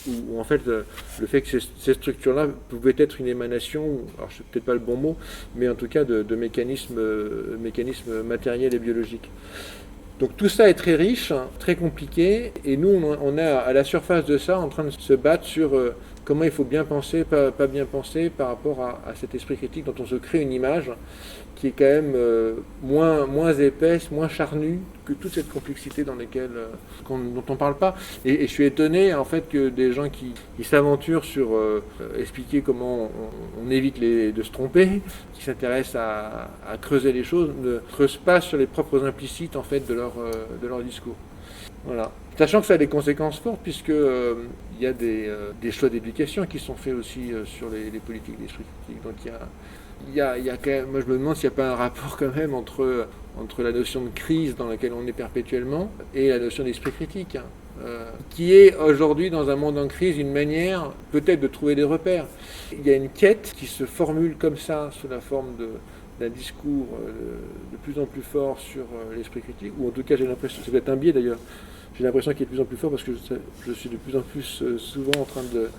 ou en fait le fait que ces structures-là pouvaient être une émanation, alors c'est peut-être pas le bon mot, mais en tout cas de mécanismes matériels et biologiques. Donc tout ça est très riche, très compliqué, et nous on est à la surface de ça en train de se battre sur comment il faut bien penser, pas bien penser par rapport à cet esprit critique dont on se crée une image qui est quand même moins épaisse, moins charnue que toute cette complexité dont on ne parle pas. Et je suis étonné en fait que des gens qui s'aventurent sur expliquer comment on évite de se tromper, qui s'intéressent à creuser les choses, ne creusent pas sur les propres implicites en fait de leur discours. Voilà. Sachant que ça a des conséquences fortes, puisque il y a des choix d'éducation qui sont faits aussi sur les politiques d'esprit critique. Donc il y a quand même, moi je me demande s'il n'y a pas un rapport quand même entre la notion de crise dans laquelle on est perpétuellement et la notion d'esprit critique, qui est aujourd'hui dans un monde en crise une manière peut-être de trouver des repères. Il y a une quête qui se formule comme ça sous la forme d'un discours de plus en plus fort sur l'esprit critique, ou en tout cas j'ai l'impression, c'est peut-être un biais d'ailleurs, j'ai l'impression qu'il est de plus en plus fort parce que je suis de plus en plus souvent en train de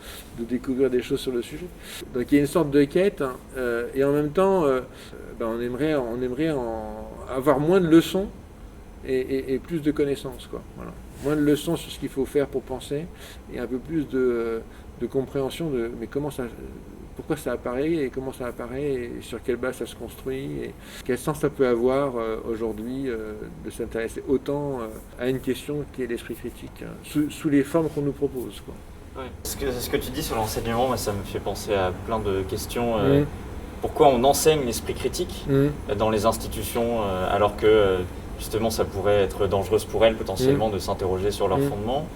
découvrir des choses sur le sujet. Donc il y a une sorte de quête, et en même temps on aimerait avoir moins de leçons et plus de connaissances, quoi. Voilà. Moins de leçons sur ce qu'il faut faire pour penser et un peu plus de compréhension de mais pourquoi ça apparaît et comment ça apparaît et sur quelle base ça se construit et quel sens ça peut avoir aujourd'hui de s'intéresser autant à une question qui est l'esprit critique, sous les formes qu'on nous propose, quoi. Ouais. Ce que tu dis sur l'enseignement, moi, ça me fait penser à plein de questions. Pourquoi on enseigne l'esprit critique dans les institutions alors que justement ça pourrait être dangereux pour elles potentiellement de s'interroger sur leurs fondements?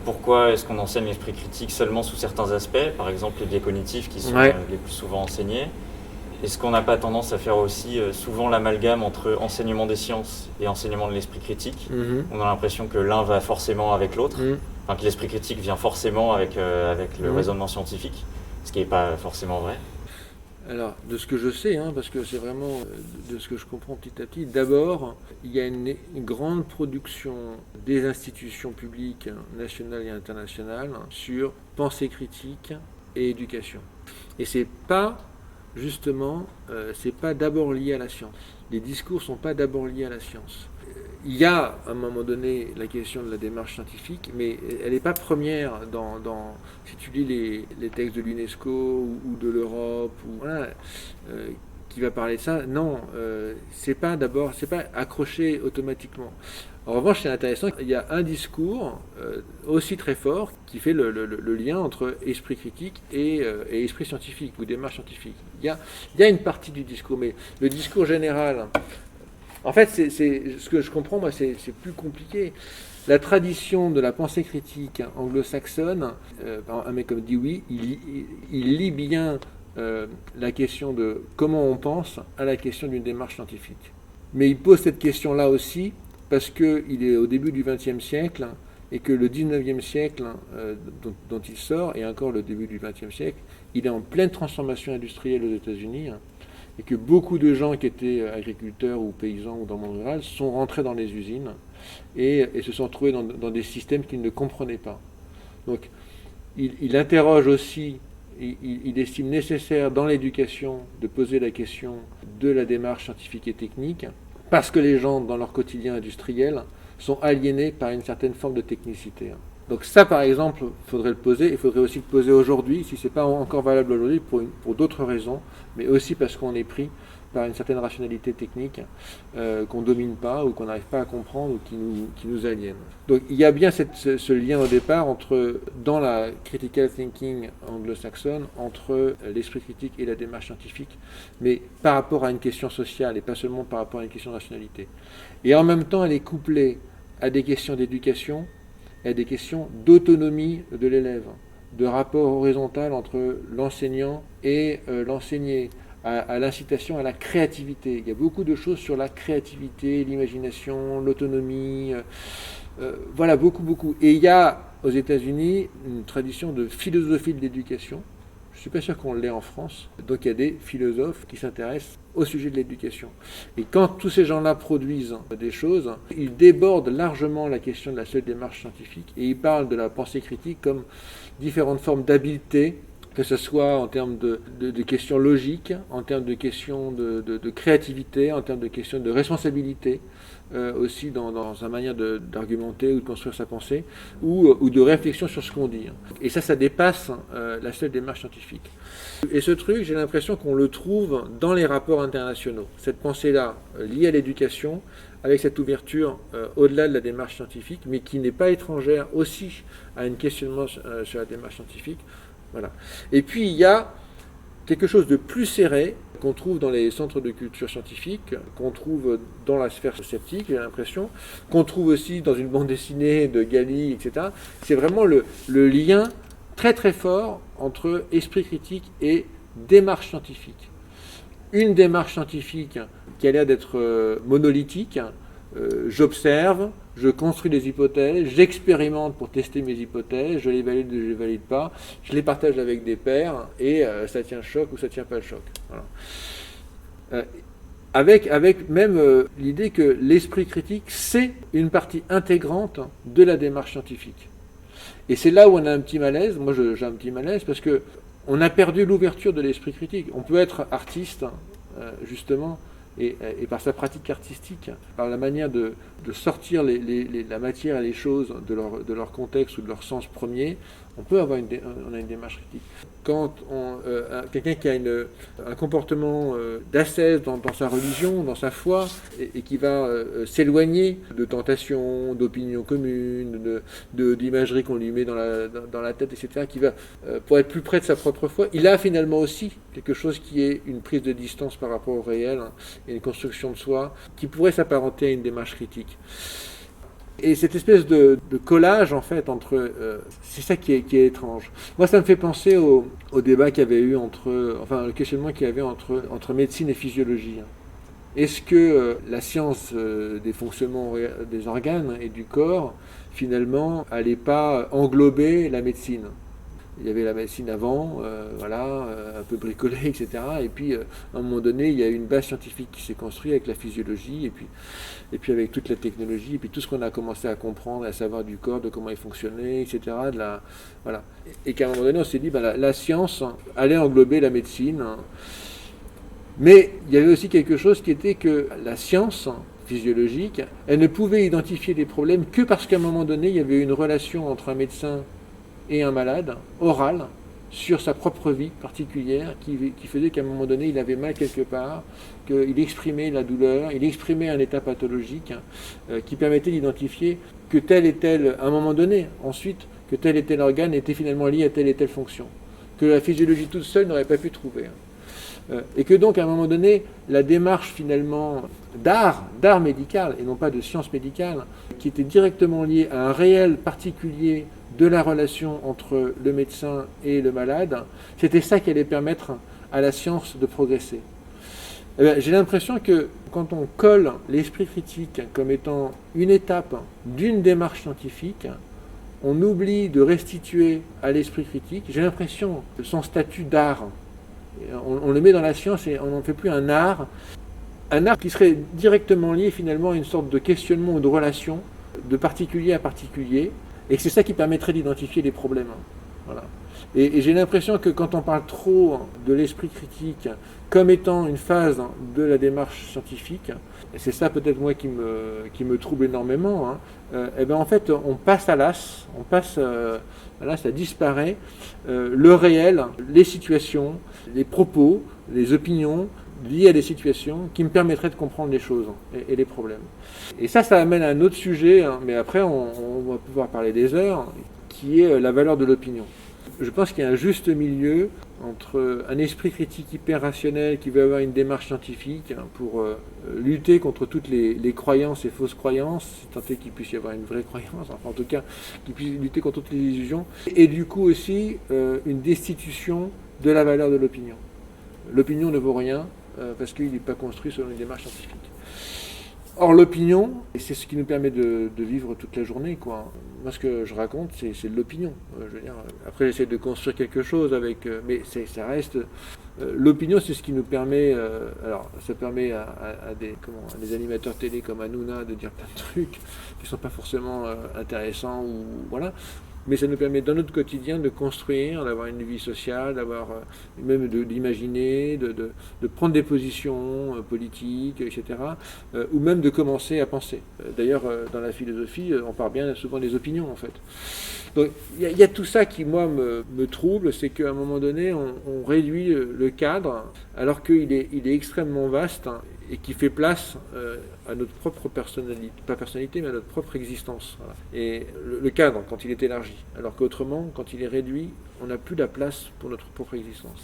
Pourquoi est-ce qu'on enseigne l'esprit critique seulement sous certains aspects, par exemple les biais cognitifs qui sont les plus souvent enseignés? Est-ce qu'on n'a pas tendance à faire aussi souvent l'amalgame entre enseignement des sciences et enseignement de l'esprit critique? On a l'impression que l'un va forcément avec l'autre, enfin que l'esprit critique vient forcément avec le raisonnement scientifique, ce qui n'est pas forcément vrai. Alors, de ce que je sais, parce que c'est vraiment de ce que je comprends petit à petit, d'abord, il y a une grande production des institutions publiques nationales et internationales sur pensée critique et éducation. Et c'est pas d'abord lié à la science. Les discours sont pas d'abord liés à la science. Il y a, à un moment donné, la question de la démarche scientifique, mais elle n'est pas première si tu lis les textes de l'UNESCO ou de l'Europe, qui va parler de ça. Non, c'est pas accroché automatiquement. En revanche, c'est intéressant, il y a un discours aussi très fort qui fait le lien entre esprit critique et esprit scientifique ou démarche scientifique. Il y a une partie du discours, mais le discours général... En fait, c'est ce que je comprends, moi, c'est plus compliqué. La tradition de la pensée critique anglo-saxonne, un mec comme Dewey, il lie bien la question de comment on pense à la question d'une démarche scientifique. Mais il pose cette question-là aussi parce qu'il est au début du XXe siècle et que le XIXe siècle dont il sort, et encore le début du XXe siècle, il est en pleine transformation industrielle aux États-Unis. Et que beaucoup de gens qui étaient agriculteurs ou paysans ou dans le monde rural sont rentrés dans les usines et se sont retrouvés dans des systèmes qu'ils ne comprenaient pas. Donc il interroge aussi, il estime nécessaire dans l'éducation de poser la question de la démarche scientifique et technique, parce que les gens dans leur quotidien industriel sont aliénés par une certaine forme de technicité. Donc ça, par exemple, il faudrait le poser. Il faudrait aussi le poser aujourd'hui, si ce n'est pas encore valable aujourd'hui, pour d'autres raisons, mais aussi parce qu'on est pris par une certaine rationalité technique qu'on ne domine pas ou qu'on n'arrive pas à comprendre ou qui nous aliène. Donc il y a bien ce lien au départ dans la critical thinking anglo-saxonne entre l'esprit critique et la démarche scientifique, mais par rapport à une question sociale et pas seulement par rapport à une question de rationalité. Et en même temps, elle est couplée à des questions d'éducation, et des questions d'autonomie de l'élève, de rapport horizontal entre l'enseignant et l'enseigné, à l'incitation à la créativité. Il y a beaucoup de choses sur la créativité, l'imagination, l'autonomie, Voilà, beaucoup. Et il y a aux États-Unis une tradition de philosophie de l'éducation. Je ne suis pas sûr qu'on l'ait en France. Donc il y a des philosophes qui s'intéressent au sujet de l'éducation. Et quand tous ces gens-là produisent des choses, ils débordent largement la question de la seule démarche scientifique et ils parlent de la pensée critique comme différentes formes d'habileté, que ce soit en termes de questions logiques, en termes de questions de créativité, en termes de questions de responsabilité, aussi dans sa manière d'argumenter ou de construire sa pensée, ou de réflexion sur ce qu'on dit. Et ça dépasse la seule démarche scientifique. Et ce truc, j'ai l'impression qu'on le trouve dans les rapports internationaux. Cette pensée-là, liée à l'éducation, avec cette ouverture au-delà de la démarche scientifique, mais qui n'est pas étrangère aussi à un questionnement sur la démarche scientifique. Voilà. Et puis il y a quelque chose de plus serré qu'on trouve dans les centres de culture scientifique, qu'on trouve dans la sphère sceptique, j'ai l'impression, qu'on trouve aussi dans une bande dessinée de Gali, etc. C'est vraiment le lien très très fort entre esprit critique et démarche scientifique. Une démarche scientifique qui a l'air d'être monolithique, j'observe, je construis des hypothèses, j'expérimente pour tester mes hypothèses, je les valide ou je les valide pas, je les partage avec des pairs et ça tient le choc ou ça tient pas le choc. Voilà. Avec même l'idée que l'esprit critique, c'est une partie intégrante de la démarche scientifique. Et c'est là où on a un petit malaise, moi j'ai un petit malaise, parce que on a perdu l'ouverture de l'esprit critique. On peut être artiste, justement, et par sa pratique artistique, par la manière de sortir la matière et les choses de leur contexte ou de leur sens premier, on peut avoir on a une démarche critique. Quand quelqu'un qui a un comportement d'ascèse dans sa religion, dans sa foi, et qui va s'éloigner de tentations, d'opinions communes, d'imagerie qu'on lui met dans la tête, etc., qui va, pour être plus près de sa propre foi, il a finalement aussi quelque chose qui est une prise de distance par rapport au réel, et une construction de soi, qui pourrait s'apparenter à une démarche critique. Et cette espèce de collage, en fait, c'est ça qui est étrange. Moi, ça me fait penser au débat qu'il y avait eu le questionnement qu'il y avait entre médecine et physiologie. Est-ce que la science des fonctionnements des organes et du corps, finalement, n'allait pas englober la médecine ? Il y avait la médecine avant, un peu bricolée, etc. Et puis, à un moment donné, il y a eu une base scientifique qui s'est construite avec la physiologie, et puis avec toute la technologie, et puis tout ce qu'on a commencé à comprendre, à savoir du corps, de comment il fonctionnait, etc. Voilà. Et qu'à un moment donné, on s'est dit, la science allait englober la médecine. Mais il y avait aussi quelque chose qui était que la science physiologique, elle ne pouvait identifier des problèmes que parce qu'à un moment donné, il y avait une relation entre un médecin et un malade, oral, sur sa propre vie particulière, qui faisait qu'à un moment donné, il avait mal quelque part, qu'il exprimait la douleur, il exprimait un état pathologique, qui permettait d'identifier que tel et tel, à un moment donné, ensuite, que tel et tel organe était finalement lié à telle et telle fonction, que la physiologie toute seule n'aurait pas pu trouver. Et que donc, à un moment donné, la démarche finalement d'art médical, et non pas de science médicale, qui était directement liée à un réel particulier de la relation entre le médecin et le malade, c'était ça qui allait permettre à la science de progresser. J'ai l'impression que quand on colle l'esprit critique comme étant une étape d'une démarche scientifique, on oublie de restituer à l'esprit critique, j'ai l'impression, son statut d'art. On le met dans la science et on n'en fait plus un art qui serait directement lié finalement à une sorte de questionnement ou de relation de particulier à particulier, et c'est ça qui permettrait d'identifier les problèmes. Voilà. Et j'ai l'impression que quand on parle trop de l'esprit critique comme étant une phase de la démarche scientifique, et c'est ça peut-être moi qui me trouble énormément, en fait on passe à l'as, ça disparaît, le réel, les situations, les propos, les opinions liées à des situations qui me permettraient de comprendre les choses et les problèmes. Et ça amène à un autre sujet, mais après on va pouvoir parler des heures, qui est la valeur de l'opinion. Je pense qu'il y a un juste milieu entre un esprit critique hyper rationnel qui veut avoir une démarche scientifique pour lutter contre toutes les croyances et fausses croyances, si tant est qu'il puisse y avoir une vraie croyance, enfin en tout cas qu'il puisse lutter contre toutes les illusions, et du coup aussi une destitution de la valeur de l'opinion. L'opinion ne vaut rien parce qu'il n'est pas construit selon une démarche scientifique. Or, l'opinion, c'est ce qui nous permet de vivre toute la journée, quoi. Moi, ce que je raconte, c'est de l'opinion. Je veux dire, après, j'essaie de construire quelque chose avec... mais ça reste... l'opinion, c'est ce qui nous permet... alors, ça permet à des animateurs télé comme Hanouna de dire plein de trucs qui ne sont pas forcément intéressants, ou voilà. Mais ça nous permet dans notre quotidien de construire, d'avoir une vie sociale, d'avoir même d'imaginer, de prendre des positions politiques, etc. Ou même de commencer à penser. D'ailleurs, dans la philosophie, on parle bien souvent des opinions, en fait. Donc il y a tout ça qui, moi, me trouble, c'est qu'à un moment donné, on réduit le cadre, alors qu'il est extrêmement vaste, hein, et qui fait place à notre propre personnalité, pas personnalité, mais à notre propre existence. Voilà. Et le cadre, quand il est élargi, alors qu'autrement, quand il est réduit, on n'a plus la place pour notre propre existence.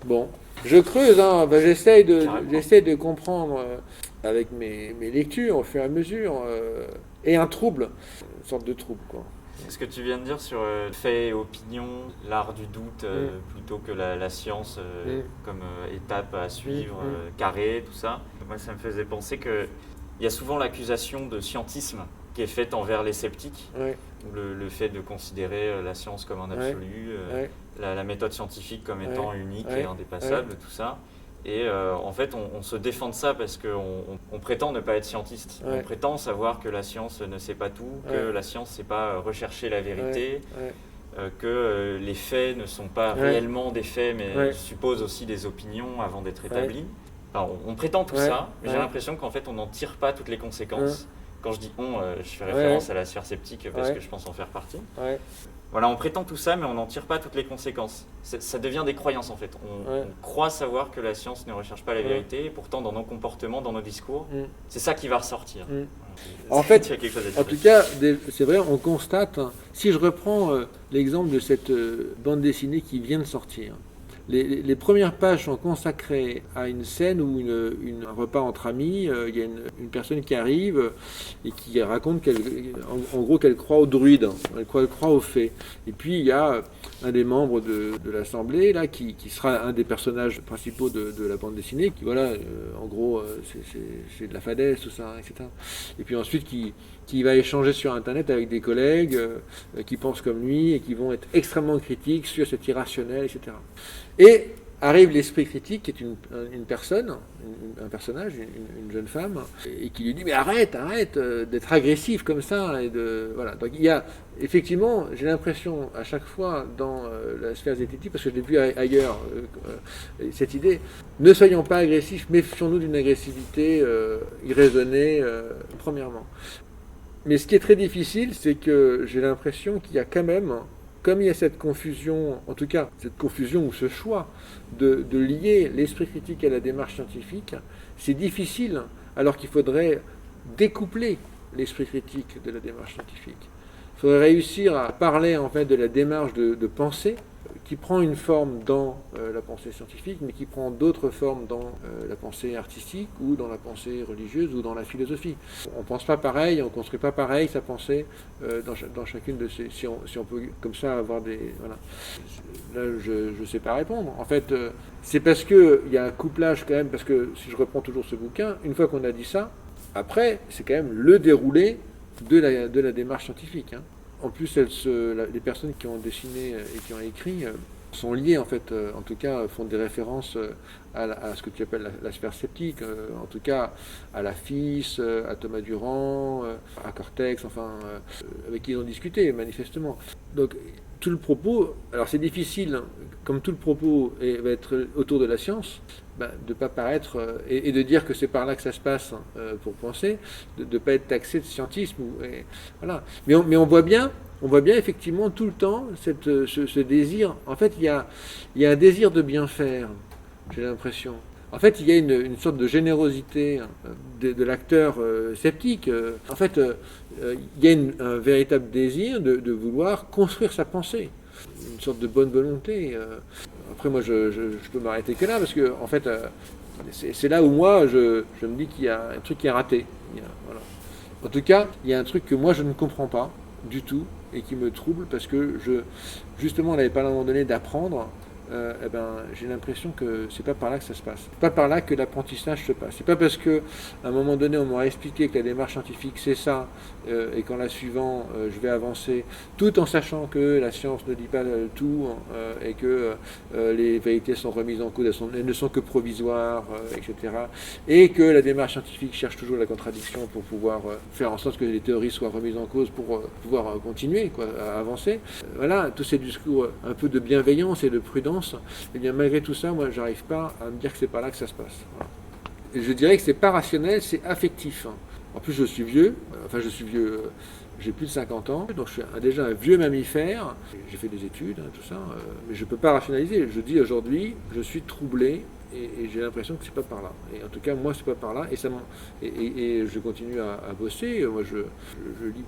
Bon, je creuse, hein, j'essaie de comprendre avec mes lectures au fur et à mesure, et un trouble, une sorte de trouble, quoi. Ce que tu viens de dire sur fait et opinion, l'art du doute plutôt que la science comme étape à suivre, carré, tout ça. Moi, ça me faisait penser qu'il y a souvent l'accusation de scientisme qui est faite envers les sceptiques. Ouais. Le fait de considérer la science comme un absolu, la méthode scientifique comme étant unique et indépassable, tout ça. Et en fait, on se défend de ça parce qu'on prétend ne pas être scientiste. On prétend savoir que la science ne sait pas tout, que la science ne sait pas rechercher la vérité, que les faits ne sont pas réellement des faits, mais supposent aussi des opinions avant d'être établis. Enfin, on prétend tout ça, mais j'ai l'impression qu'en fait, on n'en tire pas toutes les conséquences. Quand je dis je fais référence à la sphère sceptique parce que je pense en faire partie. Voilà, on prétend tout ça, mais on n'en tire pas toutes les conséquences. Ça devient des croyances, en fait. On croit savoir que la science ne recherche pas la vérité, et pourtant, dans nos comportements, dans nos discours, c'est ça qui va ressortir. En fait, il y a quelque chose à dire. En tout cas, c'est vrai, on constate, si je reprends l'exemple de cette bande dessinée qui vient de sortir, les premières pages sont consacrées à une scène où un repas entre amis, il y a une personne qui arrive et qui raconte en gros qu'elle croit aux druides, elle croit aux fées. Et puis il y a un des membres de l'assemblée là qui sera un des personnages principaux de la bande dessinée, qui voilà, en gros c'est de la fadaise, tout ça, etc. Et puis ensuite qui va échanger sur Internet avec des collègues qui pensent comme lui et qui vont être extrêmement critiques sur cet irrationnel, etc. Et arrive l'esprit critique, qui est une personne, un personnage, une jeune femme, et qui lui dit « Mais arrête d'être agressif comme ça !» voilà. Donc il y a, effectivement, j'ai l'impression à chaque fois dans la sphère zététique, parce que je l'ai vu ailleurs, cette idée, ne soyons pas agressifs, méfions-nous d'une agressivité irraisonnée, premièrement. Mais ce qui est très difficile, c'est que j'ai l'impression qu'il y a quand même, comme il y a cette confusion, en tout cas cette confusion ou ce choix de lier l'esprit critique à la démarche scientifique, c'est difficile, alors qu'il faudrait découpler l'esprit critique de la démarche scientifique. Il faudrait réussir à parler en fait de la démarche de pensée, qui prend une forme dans la pensée scientifique, mais qui prend d'autres formes dans la pensée artistique, ou dans la pensée religieuse, ou dans la philosophie. On ne pense pas pareil, on ne construit pas pareil sa pensée dans chacune de ces... Si on peut comme ça avoir des... Voilà. Là, je ne sais pas répondre. En fait, c'est parce qu'il y a un couplage quand même, parce que si je reprends toujours ce bouquin, une fois qu'on a dit ça, après, c'est quand même le déroulé de la démarche scientifique, hein. En plus, les personnes qui ont dessiné et qui ont écrit sont liées, en fait, en tout cas, font des références à ce que tu appelles la sphère sceptique, en tout cas à la FIS, à Thomas Durand, à Cortex, enfin, avec qui ils ont discuté, manifestement. Donc, tout le propos, alors c'est difficile, comme tout le propos va être autour de la science, de ne pas paraître, et de dire que c'est par là que ça se passe pour penser, de ne pas être taxé de scientisme. Voilà. Mais on voit bien effectivement tout le temps ce désir. En fait, il y a un désir de bien faire, j'ai l'impression. En fait, il y a une sorte de générosité de l'acteur sceptique. En fait, il y a un véritable désir de vouloir construire sa pensée. Une sorte de bonne volonté. Après, moi, je peux m'arrêter que là, parce que, en fait, c'est là où moi, je me dis qu'il y a un truc qui est raté. Voilà. En tout cas, il y a un truc que moi, je ne comprends pas du tout, et qui me trouble, parce que justement, on n'avait pas à un moment donné d'apprendre j'ai l'impression que c'est pas par là que ça se passe. C'est pas par là que l'apprentissage se passe. C'est pas parce que à un moment donné on m'aura expliqué que la démarche scientifique c'est ça, et qu'en la suivant je vais avancer, tout en sachant que la science ne dit pas tout, et que les vérités sont remises en cause, elles ne sont que provisoires, etc. Et que la démarche scientifique cherche toujours la contradiction pour pouvoir faire en sorte que les théories soient remises en cause pour pouvoir continuer à avancer. Voilà, tous ces discours un peu de bienveillance et de prudence, et bien malgré tout ça, moi j'arrive pas à me dire que c'est par là que ça se passe. Voilà. Et je dirais que c'est pas rationnel, c'est affectif. En plus je suis vieux, j'ai plus de 50 ans, donc je suis déjà un vieux mammifère. J'ai fait des études, tout ça, mais je ne peux pas rationaliser. Je dis aujourd'hui, je suis troublé et j'ai l'impression que c'est pas par là. Et en tout cas, moi, c'est pas par là. Et je continue à bosser. Moi, je lis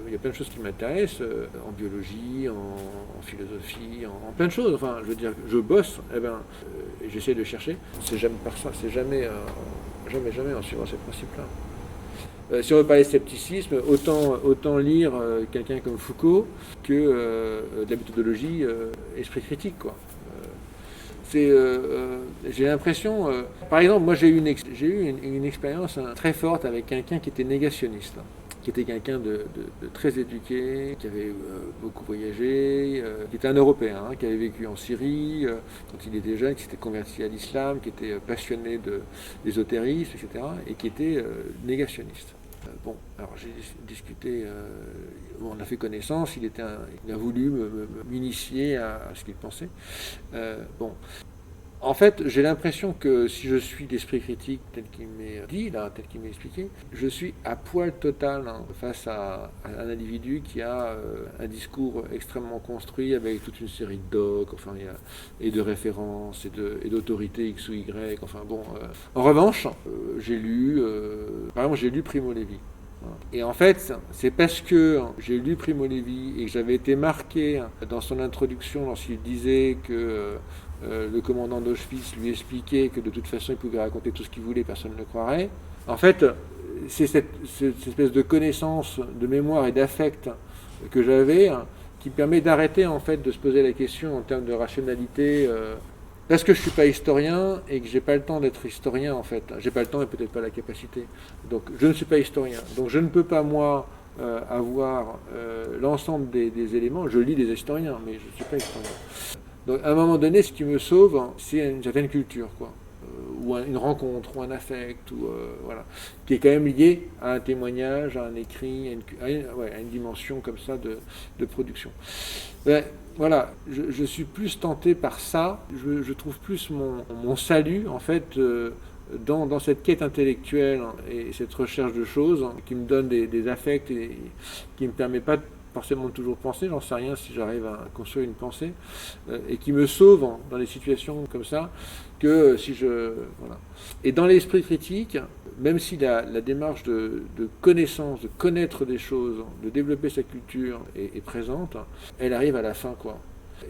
il y a plein de choses qui m'intéressent, en biologie, en philosophie, en plein de choses. Enfin, je veux dire, je bosse, et j'essaie de chercher. C'est jamais par ça, c'est jamais en suivant ces principes-là. Si on veut parler de scepticisme, autant lire quelqu'un comme Foucault que de la méthodologie esprit critique, quoi. J'ai l'impression, par exemple, moi j'ai eu une expérience très forte avec quelqu'un qui était négationniste, qui était quelqu'un de très éduqué, qui avait beaucoup voyagé, qui était un Européen, qui avait vécu en Syrie quand il était jeune, qui s'était converti à l'islam, qui était passionné d'ésotérisme, etc., et qui était négationniste. Bon, alors j'ai discuté, on a fait connaissance, il a voulu m'initier à ce qu'il pensait. En fait, j'ai l'impression que si je suis d'esprit critique tel qu'il m'est dit, là, tel qu'il m'est expliqué, je suis à poil total face à un individu qui a un discours extrêmement construit avec toute une série de docs, enfin, et de références et d'autorités X ou Y. Enfin bon. En revanche, par exemple, j'ai lu Primo Levi. Et en fait, c'est parce que j'ai lu Primo Levi et que j'avais été marqué dans son introduction lorsqu'il disait que le commandant d'Auschwitz lui expliquait que de toute façon il pouvait raconter tout ce qu'il voulait, personne ne le croirait. En fait, c'est cette espèce de connaissance, de mémoire et d'affect que j'avais qui permet d'arrêter en fait de se poser la question en termes de rationalité. Parce que je ne suis pas historien et que je n'ai pas le temps d'être historien en fait. J'ai pas le temps et peut-être pas la capacité. Donc je ne suis pas historien. Donc je ne peux pas moi avoir l'ensemble des éléments. Je lis des historiens, mais je ne suis pas historien. Donc à un moment donné, ce qui me sauve, c'est une certaine culture, quoi. Ou une rencontre, ou un affect, voilà, qui est quand même lié à un témoignage, à un écrit, à une dimension comme ça de production. Voilà, je suis plus tenté par ça, je trouve plus mon salut, en fait, dans cette quête intellectuelle et cette recherche de choses qui me donne des affects et qui ne me permet pas forcément de toujours penser, j'en sais rien si j'arrive à construire une pensée, et qui me sauve dans des situations comme ça, que si je... Voilà. Et dans l'esprit critique, même si la démarche de connaissance, de connaître des choses, de développer sa culture est présente, elle arrive à la fin, quoi.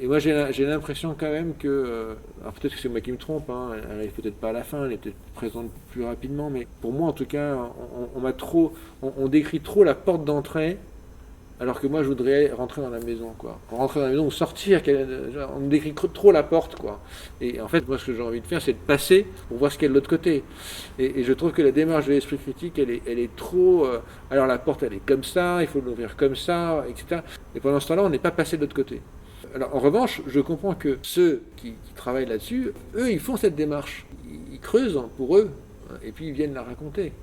Et moi j'ai l'impression quand même que, alors peut-être que c'est moi qui me trompe, elle arrive peut-être pas à la fin, elle est peut-être présente plus rapidement, mais pour moi en tout cas, on décrit trop la porte d'entrée, alors que moi je voudrais rentrer dans la maison, quoi. Rentrer dans la maison ou sortir, on me décrit trop la porte, quoi. Et en fait, moi ce que j'ai envie de faire, c'est de passer pour voir ce qu'il y a de l'autre côté. Et je trouve que la démarche de l'esprit critique, elle est trop... alors la porte, elle est comme ça, il faut l'ouvrir comme ça, etc. Et pendant ce temps-là, on n'est pas passé de l'autre côté. Alors en revanche, je comprends que ceux qui travaillent là-dessus, eux, ils font cette démarche. Ils creusent pour eux, et puis ils viennent la raconter.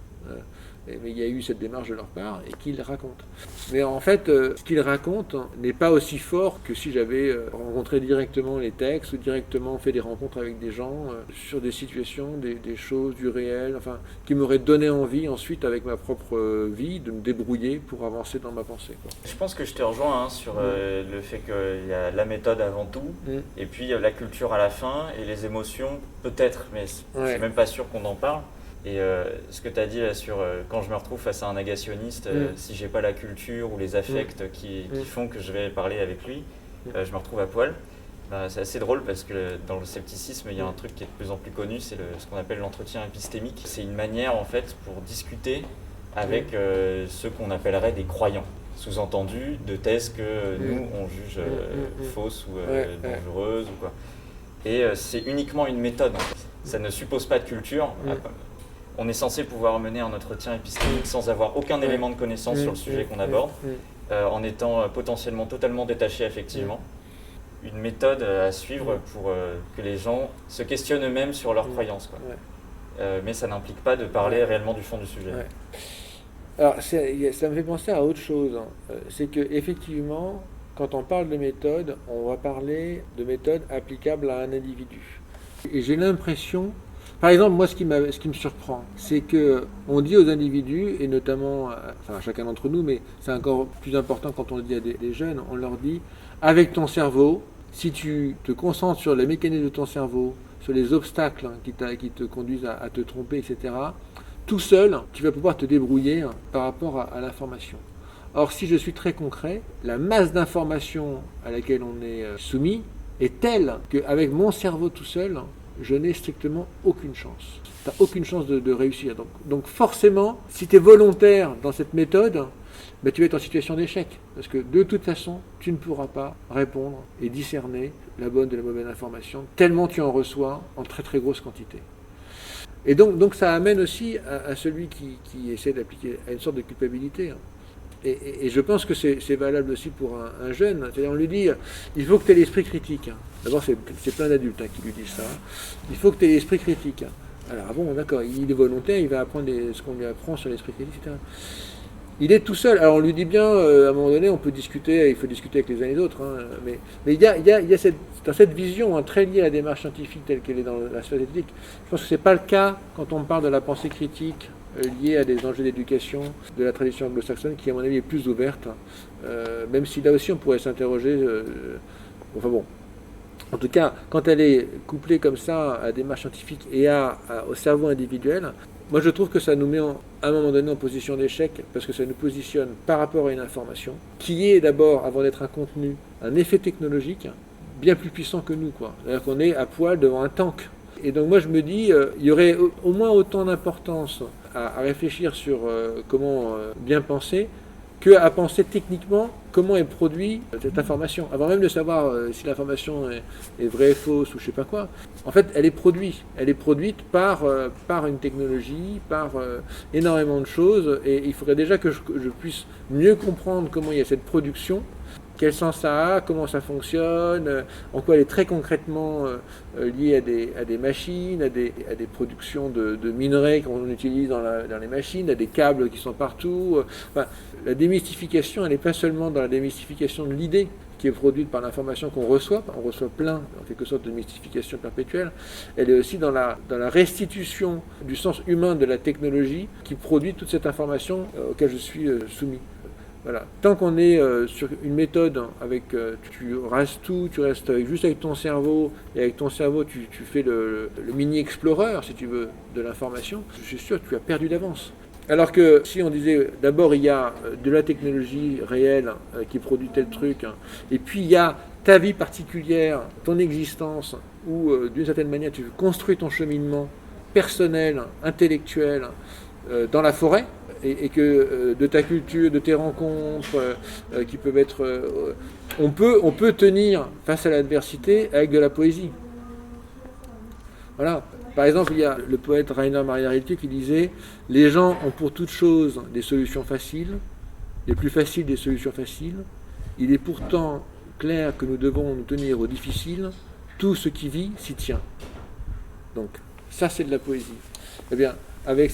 Mais il y a eu cette démarche de leur part et qu'ils racontent. Mais en fait, ce qu'ils racontent n'est pas aussi fort que si j'avais rencontré directement les textes ou directement fait des rencontres avec des gens sur des situations, des choses, du réel, enfin, qui m'auraient donné envie ensuite, avec ma propre vie, de me débrouiller pour avancer dans ma pensée, quoi. Je pense que je te rejoins sur le fait qu'il y a la méthode avant tout, et puis la culture à la fin, et les émotions peut-être, mais je ne suis même pas sûr qu'on en parle. Et ce que tu as dit là sur quand je me retrouve face à un négationniste, si j'ai pas la culture ou les affects qui font que je vais parler avec lui, je me retrouve à poil. C'est assez drôle parce que dans le scepticisme, il y a un truc qui est de plus en plus connu, c'est ce qu'on appelle l'entretien épistémique. C'est une manière en fait pour discuter avec ceux qu'on appellerait des croyants. Sous-entendu de thèses que nous on juge fausses ou dangereuses ou quoi. et c'est uniquement une méthode. En fait. Ça ne suppose pas de culture. On est censé pouvoir mener un entretien épistémique sans avoir aucun élément de connaissance sur le sujet qu'on aborde, en étant potentiellement totalement détaché affectivement. Une méthode à suivre pour que les gens se questionnent eux-mêmes sur leurs croyances. Quoi. Mais ça n'implique pas de parler réellement du fond du sujet. Alors, ça me fait penser à autre chose. C'est qu'effectivement, quand on parle de méthode, on va parler de méthode applicable à un individu. Et j'ai l'impression, par exemple, moi, ce qui me surprend, c'est qu'on dit aux individus, et notamment à chacun d'entre nous, mais c'est encore plus important quand on le dit à des jeunes, on leur dit, avec ton cerveau, si tu te concentres sur les mécanismes de ton cerveau, sur les obstacles qui te conduisent à te tromper, etc., tout seul, tu vas pouvoir te débrouiller par rapport à l'information. Or, si je suis très concret, la masse d'informations à laquelle on est soumis est telle qu'avec mon cerveau tout seul, je n'ai strictement aucune chance. Tu n'as aucune chance de réussir. Donc forcément, si tu es volontaire dans cette méthode, ben, tu vas être en situation d'échec. Parce que de toute façon, tu ne pourras pas répondre et discerner la bonne de la mauvaise information, tellement tu en reçois en très très grosse quantité. Et donc ça amène aussi à celui qui essaie d'appliquer à une sorte de culpabilité. Et je pense que c'est valable aussi pour un jeune. C'est-à-dire on lui dit, il faut que tu aies l'esprit critique. D'abord, c'est plein d'adultes qui lui disent ça. Il faut que tu aies l'esprit critique. Alors bon, d'accord, il est volontaire, il va apprendre ce qu'on lui apprend sur l'esprit critique, etc. Il est tout seul. Alors on lui dit bien, à un moment donné, on peut discuter, il faut discuter avec les uns et les autres. Mais il y a cette vision très liée à la démarche scientifique telle qu'elle est dans la sphère éthique. Je pense que ce n'est pas le cas quand on parle de la pensée critique liée à des enjeux d'éducation de la tradition anglo-saxonne qui, à mon avis, est plus ouverte. Même si là aussi, on pourrait s'interroger. Enfin bon. En tout cas, quand elle est couplée comme ça à la démarche scientifique et au cerveau individuel, moi je trouve que ça nous met à un moment donné en position d'échec parce que ça nous positionne par rapport à une information qui est d'abord, avant d'être un contenu, un effet technologique bien plus puissant que nous, quoi. C'est-à-dire qu'on est à poil devant un tank. Et donc moi je me dis, il y aurait au moins autant d'importance à réfléchir sur comment bien penser qu'à penser techniquement comment est produite cette information. Avant même de savoir si l'information est vraie, fausse ou je sais pas quoi, en fait elle est produite. Elle est produite par une technologie, par énormément de choses, et il faudrait déjà que je puisse mieux comprendre comment il y a cette production, quel sens ça a, comment ça fonctionne, en quoi elle est très concrètement liée à des machines, à des productions de minerais qu'on utilise dans les machines, à des câbles qui sont partout. Enfin, la démystification, elle n'est pas seulement dans la démystification de l'idée qui est produite par l'information qu'on reçoit. On reçoit plein, en quelque sorte, de mystification perpétuelle. Elle est aussi dans la restitution du sens humain de la technologie qui produit toute cette information auquel je suis soumis. Voilà. Tant qu'on est sur une méthode avec tu rases tout, tu restes juste avec ton cerveau, et avec ton cerveau tu fais le mini-explorer, si tu veux, de l'information, je suis sûr que tu as perdu d'avance. Alors que si on disait d'abord il y a de la technologie réelle qui produit tel truc, et puis il y a ta vie particulière, ton existence, où d'une certaine manière tu construis ton cheminement personnel, intellectuel dans la forêt, et que de ta culture, de tes rencontres qui peuvent être... on peut tenir face à l'adversité avec de la poésie. Voilà. Par exemple, il y a le poète Rainer Maria Rilke qui disait « Les gens ont pour toute chose des solutions faciles, les plus faciles des solutions faciles. Il est pourtant clair que nous devons nous tenir au difficile. Tout ce qui vit s'y tient. » Donc, ça c'est de la poésie. Eh bien, avec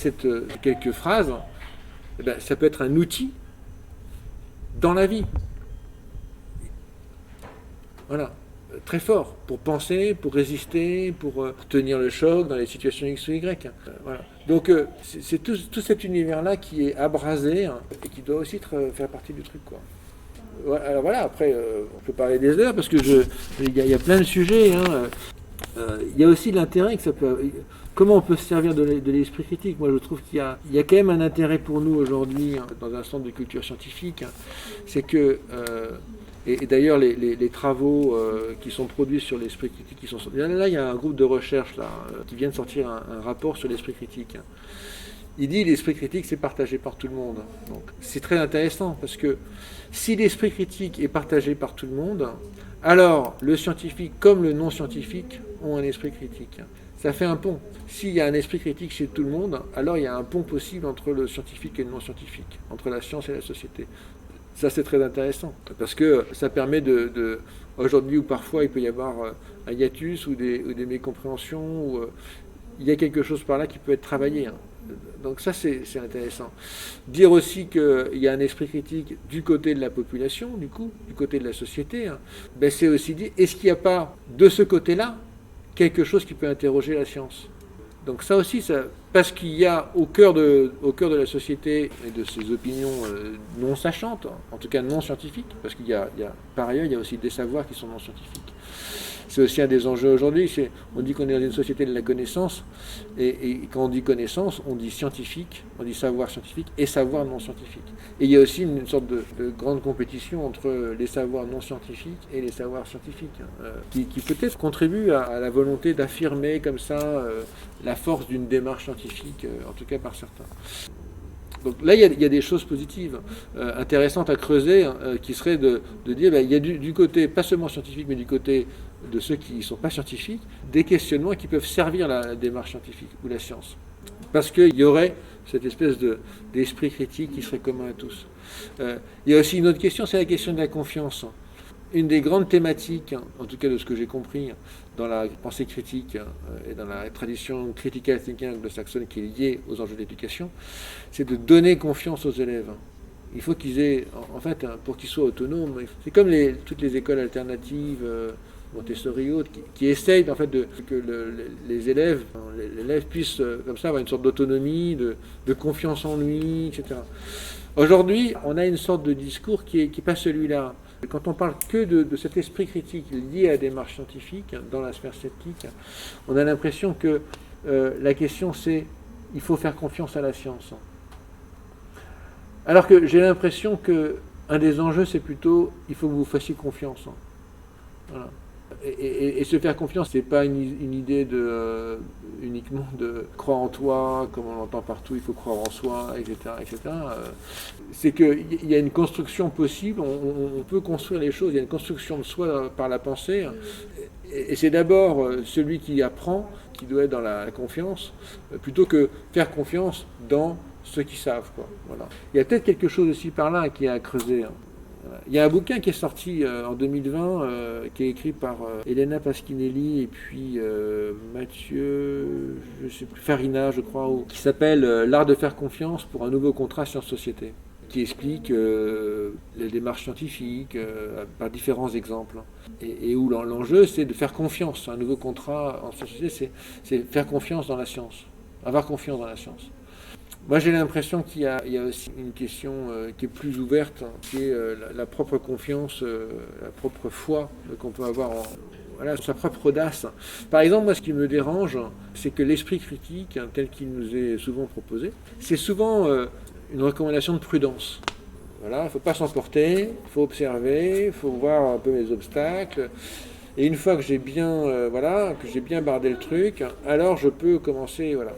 quelques phrases, eh bien, ça peut être un outil dans la vie. Voilà. Très fort, pour penser, pour résister, pour tenir le choc dans les situations X ou Y. Voilà. Donc c'est tout cet univers-là qui est abrasé et qui doit aussi faire partie du truc, quoi. Alors voilà, après, on peut parler des heures, parce que il y a plein de sujets. Il y a aussi l'intérêt que ça peut... Comment on peut se servir de l'esprit critique? Moi, je trouve qu'il y a quand même un intérêt pour nous aujourd'hui, dans un centre de culture scientifique, c'est que... Et d'ailleurs, les travaux qui sont produits sur l'esprit critique, là, il y a un groupe de recherche là, qui vient de sortir un rapport sur l'esprit critique. Il dit l'esprit critique, c'est partagé par tout le monde. Donc, c'est très intéressant parce que si l'esprit critique est partagé par tout le monde, alors le scientifique comme le non-scientifique ont un esprit critique. Ça fait un pont. S'il y a un esprit critique chez tout le monde, alors il y a un pont possible entre le scientifique et le non-scientifique, entre la science et la société. Ça, c'est très intéressant parce que ça permet aujourd'hui où parfois il peut y avoir un hiatus ou des mécompréhensions, ou il y a quelque chose par là qui peut être travaillé. Donc ça, c'est intéressant. Dire aussi qu'il y a un esprit critique du côté de la population, du côté de la société, c'est aussi dire, est-ce qu'il n'y a pas, de ce côté-là, quelque chose qui peut interroger la science? Donc ça aussi, parce qu'il y a au cœur de la société et de ses opinions non sachantes, en tout cas non scientifiques, parce qu'il y a par ailleurs, il y a aussi des savoirs qui sont non scientifiques. C'est aussi un des enjeux aujourd'hui. On dit qu'on est dans une société de la connaissance, et quand on dit connaissance, on dit scientifique, on dit savoir scientifique et savoir non scientifique. Et il y a aussi une sorte de grande compétition entre les savoirs non scientifiques et les savoirs scientifiques, qui peut-être contribue à la volonté d'affirmer comme ça la force d'une démarche scientifique, en tout cas par certains. Donc là, il y a des choses positives, intéressantes à creuser, qui seraient de dire, il y a du côté, pas seulement scientifique, mais du côté de ceux qui ne sont pas scientifiques, des questionnements qui peuvent servir la démarche scientifique ou la science. Parce qu'il y aurait cette espèce d'esprit critique qui serait commun à tous. Il y a aussi une autre question, c'est la question de la confiance. Une des grandes thématiques, en tout cas de ce que j'ai compris, dans la pensée critique et dans la tradition critical thinking anglo-saxonne qui est liée aux enjeux d'éducation, c'est de donner confiance aux élèves. Il faut qu'ils aient, en fait, pour qu'ils soient autonomes, c'est comme toutes les écoles alternatives, Montessori et autres, qui essayent en fait que les élèves puissent comme ça avoir une sorte d'autonomie, de confiance en lui, etc. Aujourd'hui, on a une sorte de discours qui est pas celui-là. Quand on parle que de cet esprit critique lié à la démarche scientifique, dans la sphère sceptique, on a l'impression que la question c'est il faut faire confiance à la science. Alors que j'ai l'impression qu'un des enjeux c'est plutôt il faut que vous fassiez confiance. Voilà. Et se faire confiance, c'est pas une idée uniquement de croire en toi, comme on l'entend partout, il faut croire en soi, etc. etc. C'est qu'il y a une construction possible, on peut construire les choses, il y a une construction de soi par la pensée, et c'est d'abord celui qui apprend qui doit être dans la confiance, plutôt que faire confiance dans ceux qui savent, quoi. Voilà. Il y a peut-être quelque chose aussi par là qui est à creuser. Il y a un bouquin qui est sorti en 2020, qui est écrit par Elena Pasquinelli et puis Mathieu, je sais plus, Farina, je crois, qui s'appelle L'art de faire confiance pour un nouveau contrat science-société, qui explique les démarches scientifiques par différents exemples. Et où l'enjeu, c'est de faire confiance. Un nouveau contrat en science-société, c'est faire confiance dans la science, avoir confiance dans la science. Moi, j'ai l'impression qu'il y a aussi une question qui est plus ouverte, qui est la propre confiance, la propre foi qu'on peut avoir en sa propre audace. Par exemple, moi, ce qui me dérange, c'est que l'esprit critique, tel qu'il nous est souvent proposé, c'est souvent une recommandation de prudence. Voilà, il ne faut pas s'emporter, il faut observer, il faut voir un peu les obstacles. Et une fois que j'ai bien, que j'ai bien bardé le truc, alors je peux commencer, voilà.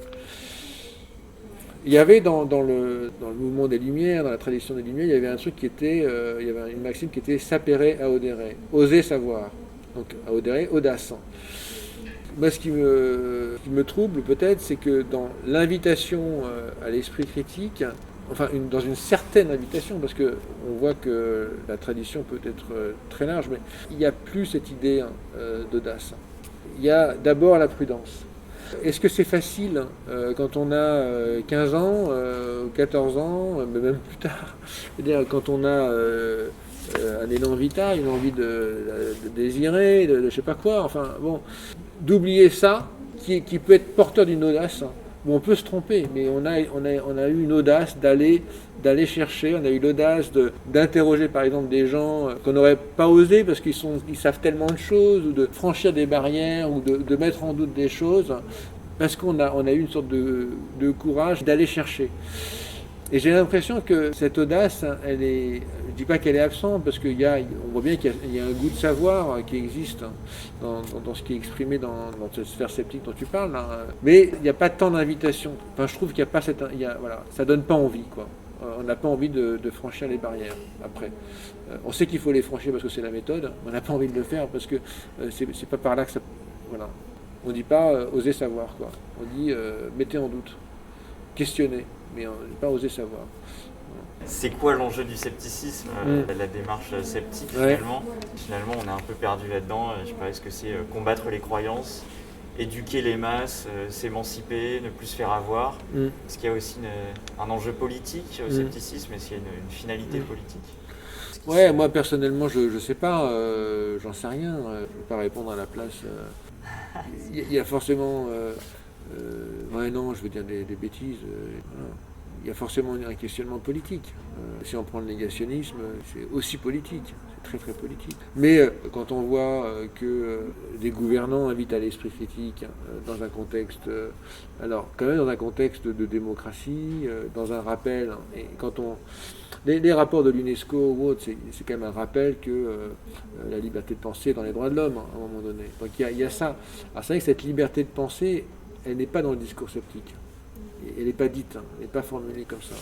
Il y avait dans le mouvement des Lumières, dans la tradition des Lumières, il y avait un truc qui était, il y avait une maxime qui était sapere audere, oser savoir. Donc audere, audace. Moi, ce qui me trouble peut-être, c'est que dans l'invitation à l'esprit critique, enfin dans une certaine invitation, parce qu'on voit que la tradition peut être très large, mais il n'y a plus cette idée d'audace. Il y a d'abord la prudence. Est-ce que c'est facile quand on a 15 ans, 14 ans, mais même plus tard, c'est-à-dire quand on a un élan vital, une envie de désirer, de je sais pas quoi, enfin bon, d'oublier ça, qui peut être porteur d'une audace, où on peut se tromper, mais on a eu une audace d'aller chercher, on a eu l'audace d'interroger par exemple des gens qu'on n'aurait pas osé parce qu'ils savent tellement de choses, ou de franchir des barrières, ou de mettre en doute des choses, parce qu'on a eu une sorte de courage d'aller chercher. Et j'ai l'impression que cette audace, elle est, je ne dis pas qu'elle est absente, parce on voit bien qu'il y a un goût de savoir qui existe dans ce qui est exprimé dans cette sphère sceptique dont tu parles, là. Mais il n'y a pas tant d'invitation. Enfin, je trouve qu'il n'y a pas voilà, ça donne pas envie, quoi. On n'a pas envie de franchir les barrières, après. On sait qu'il faut les franchir parce que c'est la méthode, mais on n'a pas envie de le faire parce que c'est pas par là que ça... Voilà. On ne dit pas oser savoir, quoi. On dit mettez en doute, questionnez, mais on ne dit pas oser savoir. C'est quoi l'enjeu du scepticisme, la démarche sceptique finalement? Finalement, on est un peu perdu là-dedans. Je sais pas, est-ce que c'est combattre les croyances, éduquer les masses, s'émanciper, ne plus se faire avoir? Est-ce qu'il y a aussi un enjeu politique au scepticisme? Est-ce qu'il y a une finalité politique? Ouais, moi personnellement, je sais pas, j'en sais rien. Je ne peux pas répondre à la place. Il y a forcément... ouais, non, je veux dire des bêtises. Voilà. Il y a forcément un questionnement politique. Si on prend le négationnisme, c'est aussi politique, c'est très très politique. Mais quand on voit que des gouvernants invitent à l'esprit critique dans un contexte, alors quand même dans un contexte de démocratie, dans un rappel, et quand on... Les rapports de l'UNESCO ou autres, c'est quand même un rappel que la liberté de pensée est dans les droits de l'homme à un moment donné. Donc il y a ça. Alors c'est vrai que cette liberté de pensée, elle n'est pas dans le discours sceptique. Elle n'est pas dite, elle n'est pas formulée comme ça.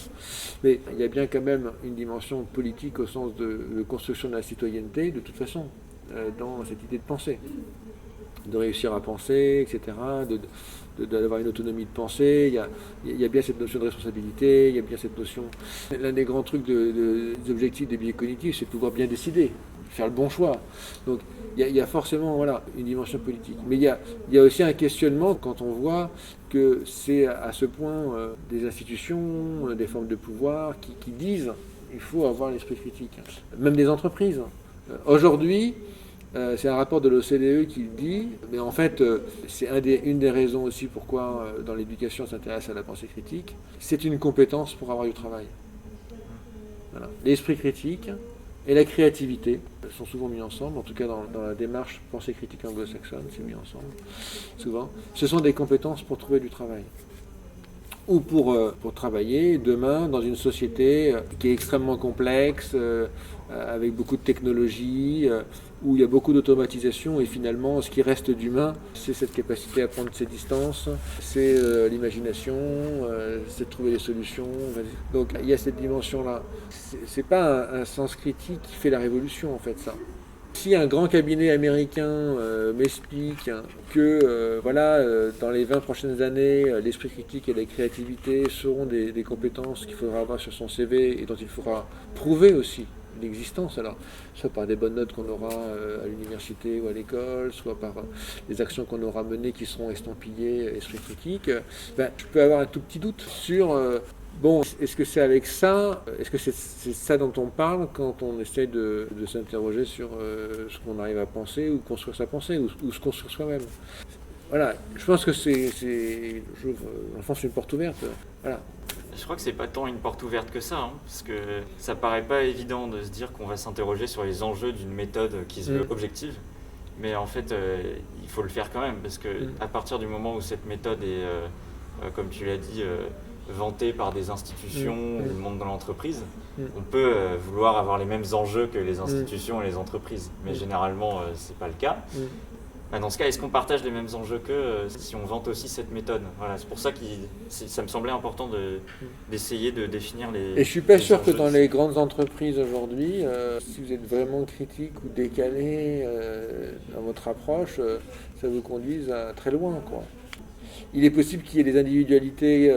Mais il y a bien quand même une dimension politique au sens de construction de la citoyenneté, de toute façon, dans cette idée de penser. De réussir à penser, etc., d'avoir une autonomie de pensée. Il y a bien cette notion de responsabilité, il y a bien cette notion... L'un des grands trucs des objectifs des biais cognitifs, c'est de pouvoir bien décider, faire le bon choix. Donc il y a forcément une dimension politique. Mais il y a aussi un questionnement quand on voit que c'est à ce point des institutions, des formes de pouvoir qui disent qu'il faut avoir l'esprit critique. Même des entreprises. Aujourd'hui, c'est un rapport de l'OCDE qui le dit, mais en fait, c'est une des raisons aussi pourquoi dans l'éducation on s'intéresse à la pensée critique. C'est une compétence pour avoir du travail. Voilà. L'esprit critique et la créativité sont souvent mis ensemble, en tout cas dans la démarche pensée critique anglo-saxonne, c'est mis ensemble, souvent. Ce sont des compétences pour trouver du travail. Ou pour travailler demain dans une société qui est extrêmement complexe, avec beaucoup de technologies, où il y a beaucoup d'automatisation, et finalement ce qui reste d'humain, c'est cette capacité à prendre ses distances, c'est l'imagination, c'est de trouver des solutions. Donc il y a cette dimension-là. C'est pas un sens critique qui fait la révolution, en fait, ça. Si un grand cabinet américain m'explique que dans les 20 prochaines années, l'esprit critique et la créativité seront des compétences qu'il faudra avoir sur son CV et dont il faudra prouver aussi l'existence, alors soit par des bonnes notes qu'on aura à l'université ou à l'école, soit par des actions qu'on aura menées qui seront estampillées esprit critique, je peux avoir un tout petit doute sur est-ce que c'est avec ça, est-ce que c'est ça dont on parle quand on essaie de s'interroger sur ce qu'on arrive à penser ou construire sa pensée ou se construire soi-même. Voilà, je pense que j'enfonce une porte ouverte. Voilà. Je crois que c'est pas tant une porte ouverte que ça, parce que ça paraît pas évident de se dire qu'on va s'interroger sur les enjeux d'une méthode qui se veut objective, mais en fait il faut le faire quand même, parce que à partir du moment où cette méthode est, comme tu l'as dit, vantée par des institutions, du monde de l'entreprise, on peut vouloir avoir les mêmes enjeux que les institutions et les entreprises, mais généralement c'est pas le cas. Dans ce cas, est-ce qu'on partage les mêmes enjeux qu'eux si on vante aussi cette méthode? Voilà, c'est pour ça que ça me semblait important d'essayer de définir les... Et je suis pas sûr que dans les grandes entreprises aujourd'hui, si vous êtes vraiment critique ou décalé dans votre approche, ça vous conduise à très loin, quoi. Il est possible qu'il y ait des individualités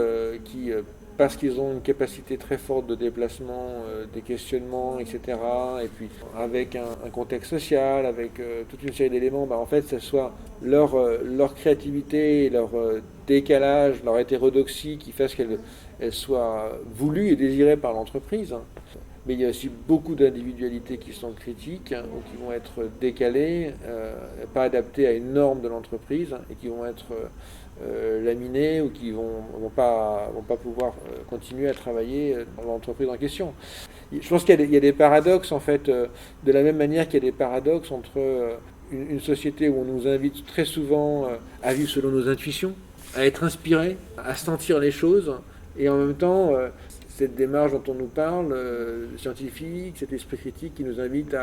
qui... parce qu'ils ont une capacité très forte de déplacement, des questionnements, etc. Et puis avec un contexte social, avec toute une série d'éléments, en fait, ce soit leur créativité, leur décalage, leur hétérodoxie qui fasse qu'elle soit voulue et désirée par l'entreprise. Mais il y a aussi beaucoup d'individualités qui sont critiques, ou qui vont être décalées, pas adaptées à une norme de l'entreprise, et qui vont être laminés ou qui vont pas pouvoir continuer à travailler dans l'entreprise en question. Je pense qu'il y a des paradoxes, en fait, de la même manière qu'il y a des paradoxes entre une société où on nous invite très souvent à vivre selon nos intuitions, à être inspiré, à sentir les choses, et en même temps cette démarche dont on nous parle, scientifique, cet esprit critique qui nous invite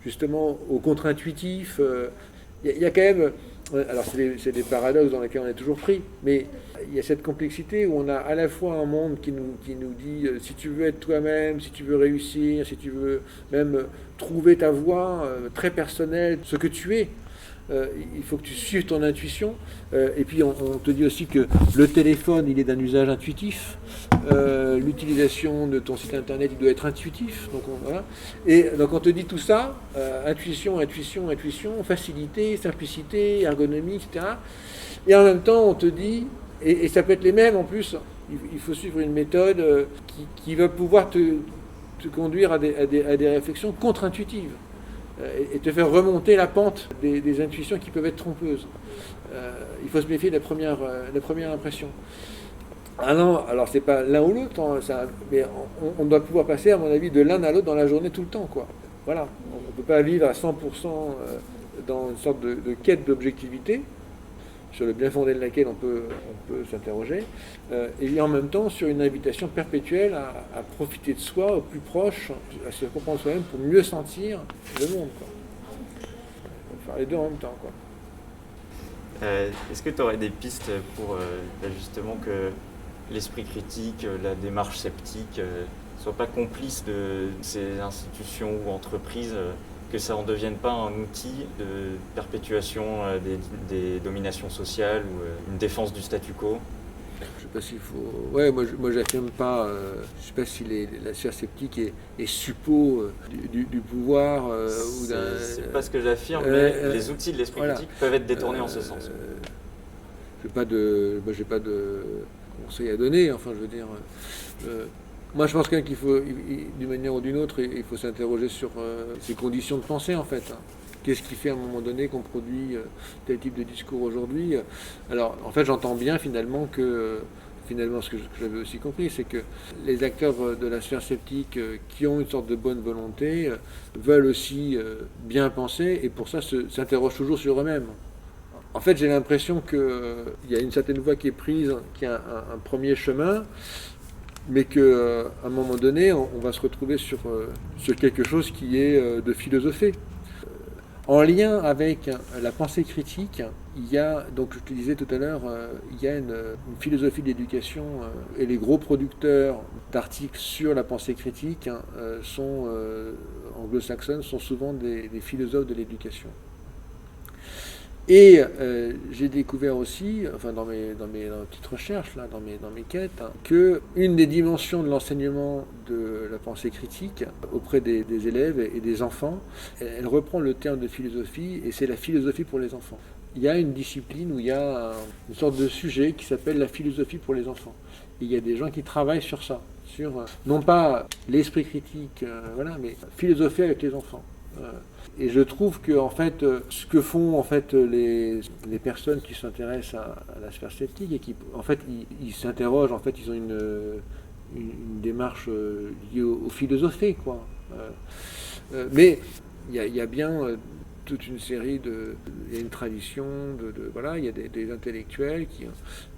justement au contre-intuitif. Il y a quand même, alors c'est des paradoxes dans lesquels on est toujours pris, mais il y a cette complexité où on a à la fois un monde qui nous dit si tu veux être toi-même, si tu veux réussir, si tu veux même trouver ta voie très personnelle, ce que tu es. Il faut que tu suives ton intuition. Et puis on te dit aussi que le téléphone, il est d'un usage intuitif. L'utilisation de ton site internet, il doit être intuitif. Donc voilà. Et donc on te dit tout ça, intuition, facilité, simplicité, ergonomie, etc. Et en même temps, on te dit, et ça peut être les mêmes en plus, il faut suivre une méthode qui va pouvoir te conduire à des réflexions contre-intuitives. Et te faire remonter la pente des intuitions qui peuvent être trompeuses. Il faut se méfier de la première impression. Ah non, alors c'est pas l'un ou l'autre, mais on doit pouvoir passer, à mon avis, de l'un à l'autre dans la journée tout le temps, quoi. Voilà, on ne peut pas vivre à 100% dans une sorte de quête d'objectivité, sur le bien fondé de laquelle on peut s'interroger, et en même temps sur une invitation perpétuelle à profiter de soi au plus proche, à se comprendre soi-même pour mieux sentir le monde, quoi. Il faut faire les deux en même temps, quoi. Est-ce que tu aurais des pistes pour justement que l'esprit critique, la démarche sceptique ne soient pas complices de ces institutions ou entreprises, que ça en devienne pas un outil de perpétuation des dominations sociales ou une défense du statu quo? Je sais pas s'il faut. Ouais, moi j'affirme pas. Je sais pas si la sphère sceptique est suppôt du pouvoir ou d'un. C'est pas ce que j'affirme, mais les outils de l'esprit critique peuvent être détournés en ce sens. J'ai pas de conseils à donner. Enfin, je veux dire. Moi, je pense quand même qu'il faut, d'une manière ou d'une autre, il faut s'interroger sur ses conditions de pensée, en fait. Qu'est-ce qui fait à un moment donné qu'on produit tel type de discours aujourd'hui? Alors, en fait, j'entends bien finalement ce que j'avais aussi compris, c'est que les acteurs de la sphère sceptique qui ont une sorte de bonne volonté veulent aussi bien penser et pour ça s'interrogent toujours sur eux-mêmes. En fait, j'ai l'impression qu'il y a une certaine voie qui est prise, qui a un premier chemin, mais qu'à un moment donné, on va se retrouver sur quelque chose qui est de philosopher. En lien avec la pensée critique, il y a, donc je te disais tout à l'heure, il y a une philosophie d'éducation et les gros producteurs d'articles sur la pensée critique anglo-saxons sont souvent des philosophes de l'éducation. Et j'ai découvert aussi, enfin dans mes petites recherches, là, dans mes quêtes, que une des dimensions de l'enseignement de la pensée critique auprès des élèves et des enfants, elle reprend le terme de philosophie et c'est la philosophie pour les enfants. Il y a une discipline où il y a une sorte de sujet qui s'appelle la philosophie pour les enfants. Et il y a des gens qui travaillent sur ça, sur non pas l'esprit critique, mais philosopher avec les enfants. Et je trouve que en fait, ce que font en fait les personnes qui s'intéressent à la sphère sceptique et qui en fait ils s'interrogent, en fait ils ont une démarche liée au philosopher, quoi. Mais il y a bien toute une série il y a une tradition voilà, il y a des intellectuels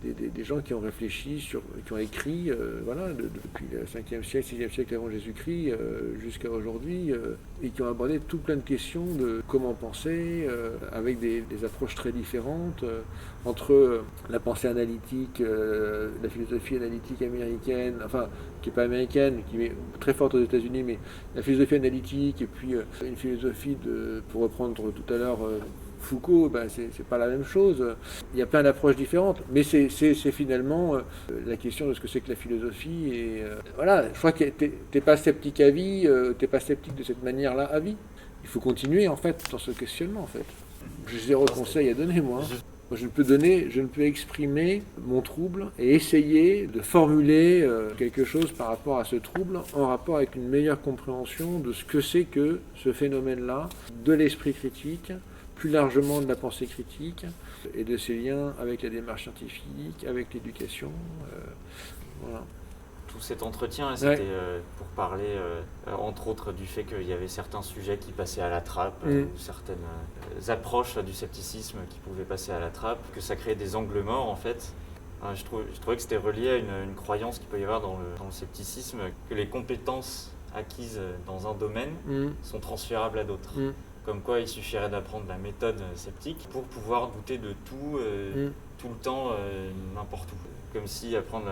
des gens qui ont réfléchi qui ont écrit depuis le 5e siècle, 6e siècle avant Jésus-Christ jusqu'à aujourd'hui et qui ont abordé tout plein de questions de comment penser avec des approches très différentes entre la pensée analytique, la philosophie analytique américaine, enfin qui n'est pas américaine, qui est très forte aux États-Unis, mais la philosophie analytique et puis une philosophie pour reprendre tout à l'heure Foucault, c'est pas la même chose. Il y a plein d'approches différentes, mais c'est finalement la question de ce que c'est que la philosophie. Et voilà, je crois que t'es pas sceptique à vie, t'es pas sceptique de cette manière-là à vie. Il faut continuer en fait dans ce questionnement en fait. J'ai zéro conseil à donner moi. Moi, je ne peux exprimer mon trouble et essayer de formuler quelque chose par rapport à ce trouble en rapport avec une meilleure compréhension de ce que c'est que ce phénomène-là, de l'esprit critique, plus largement de la pensée critique et de ses liens avec la démarche scientifique, avec l'éducation. Voilà. Tout cet entretien, c'était pour parler, entre autres, du fait qu'il y avait certains sujets qui passaient à la trappe, ou certaines approches du scepticisme qui pouvaient passer à la trappe, que ça créait des angles morts, en fait. Je trouvais que c'était relié à une croyance qu'il peut y avoir dans le scepticisme, que les compétences acquises dans un domaine sont transférables à d'autres. Comme quoi il suffirait d'apprendre la méthode sceptique pour pouvoir douter de tout, tout le temps, n'importe où. Comme si apprendre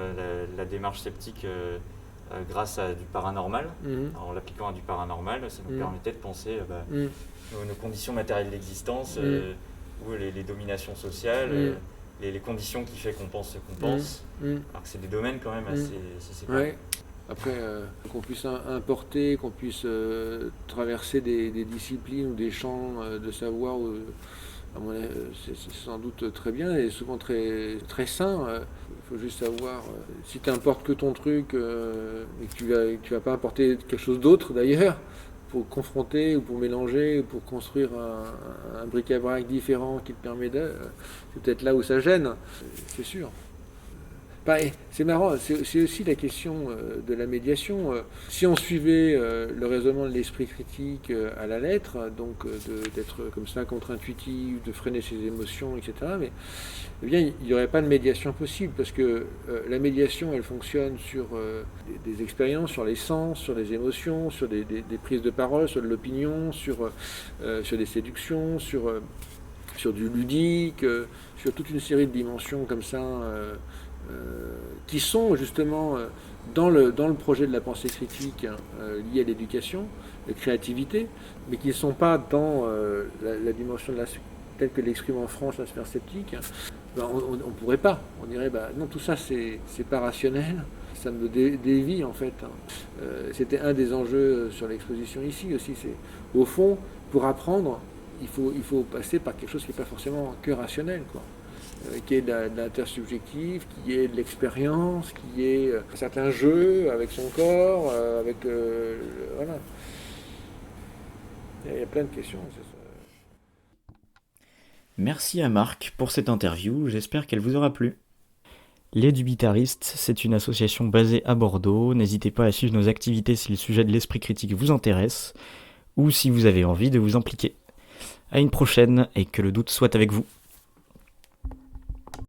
la démarche sceptique grâce à du paranormal, en l'appliquant à du paranormal, ça nous permettait de penser nos conditions matérielles d'existence, ou les dominations sociales, les conditions qui font qu'on pense ce qu'on pense, alors que c'est des domaines quand même assez séparés. Ouais. Après, qu'on puisse importer, qu'on puisse traverser des disciplines ou des champs de savoir, à mon avis, c'est sans doute très bien et souvent très, très sain. Il faut juste savoir, si tu importes que ton truc, et que tu vas pas importer quelque chose d'autre d'ailleurs, pour confronter ou pour mélanger ou pour construire un bric-à-brac différent qui te permet c'est peut-être là où ça gêne, c'est sûr. C'est marrant, c'est aussi la question de la médiation. Si on suivait le raisonnement de l'esprit critique à la lettre, donc d'être comme ça contre-intuitif, de freiner ses émotions, etc., mais eh bien, il n'y aurait pas de médiation possible, parce que la médiation, elle fonctionne sur des expériences, sur les sens, sur les émotions, sur des prises de parole, sur de l'opinion, sur des séductions, sur du ludique, sur toute une série de dimensions comme ça, qui sont justement dans le projet de la pensée critique liée à l'éducation, la créativité, mais qui ne sont pas dans la dimension telle que l'exprime en France la sphère sceptique. On ne pourrait pas. On dirait, non, tout ça, c'est pas rationnel. Ça me dévie, en fait. C'était un des enjeux sur l'exposition ici aussi. C'est, au fond, pour apprendre, il faut passer par quelque chose qui n'est pas forcément que rationnel, quoi. Qui est de l'intersubjectif, qui est de l'expérience, qui est un certain jeu avec son corps, voilà. Il y a plein de questions. Merci à Marc pour cette interview, j'espère qu'elle vous aura plu. Les Dubitaristes, c'est une association basée à Bordeaux. N'hésitez pas à suivre nos activités si le sujet de l'esprit critique vous intéresse, ou si vous avez envie de vous impliquer. À une prochaine, et que le doute soit avec vous.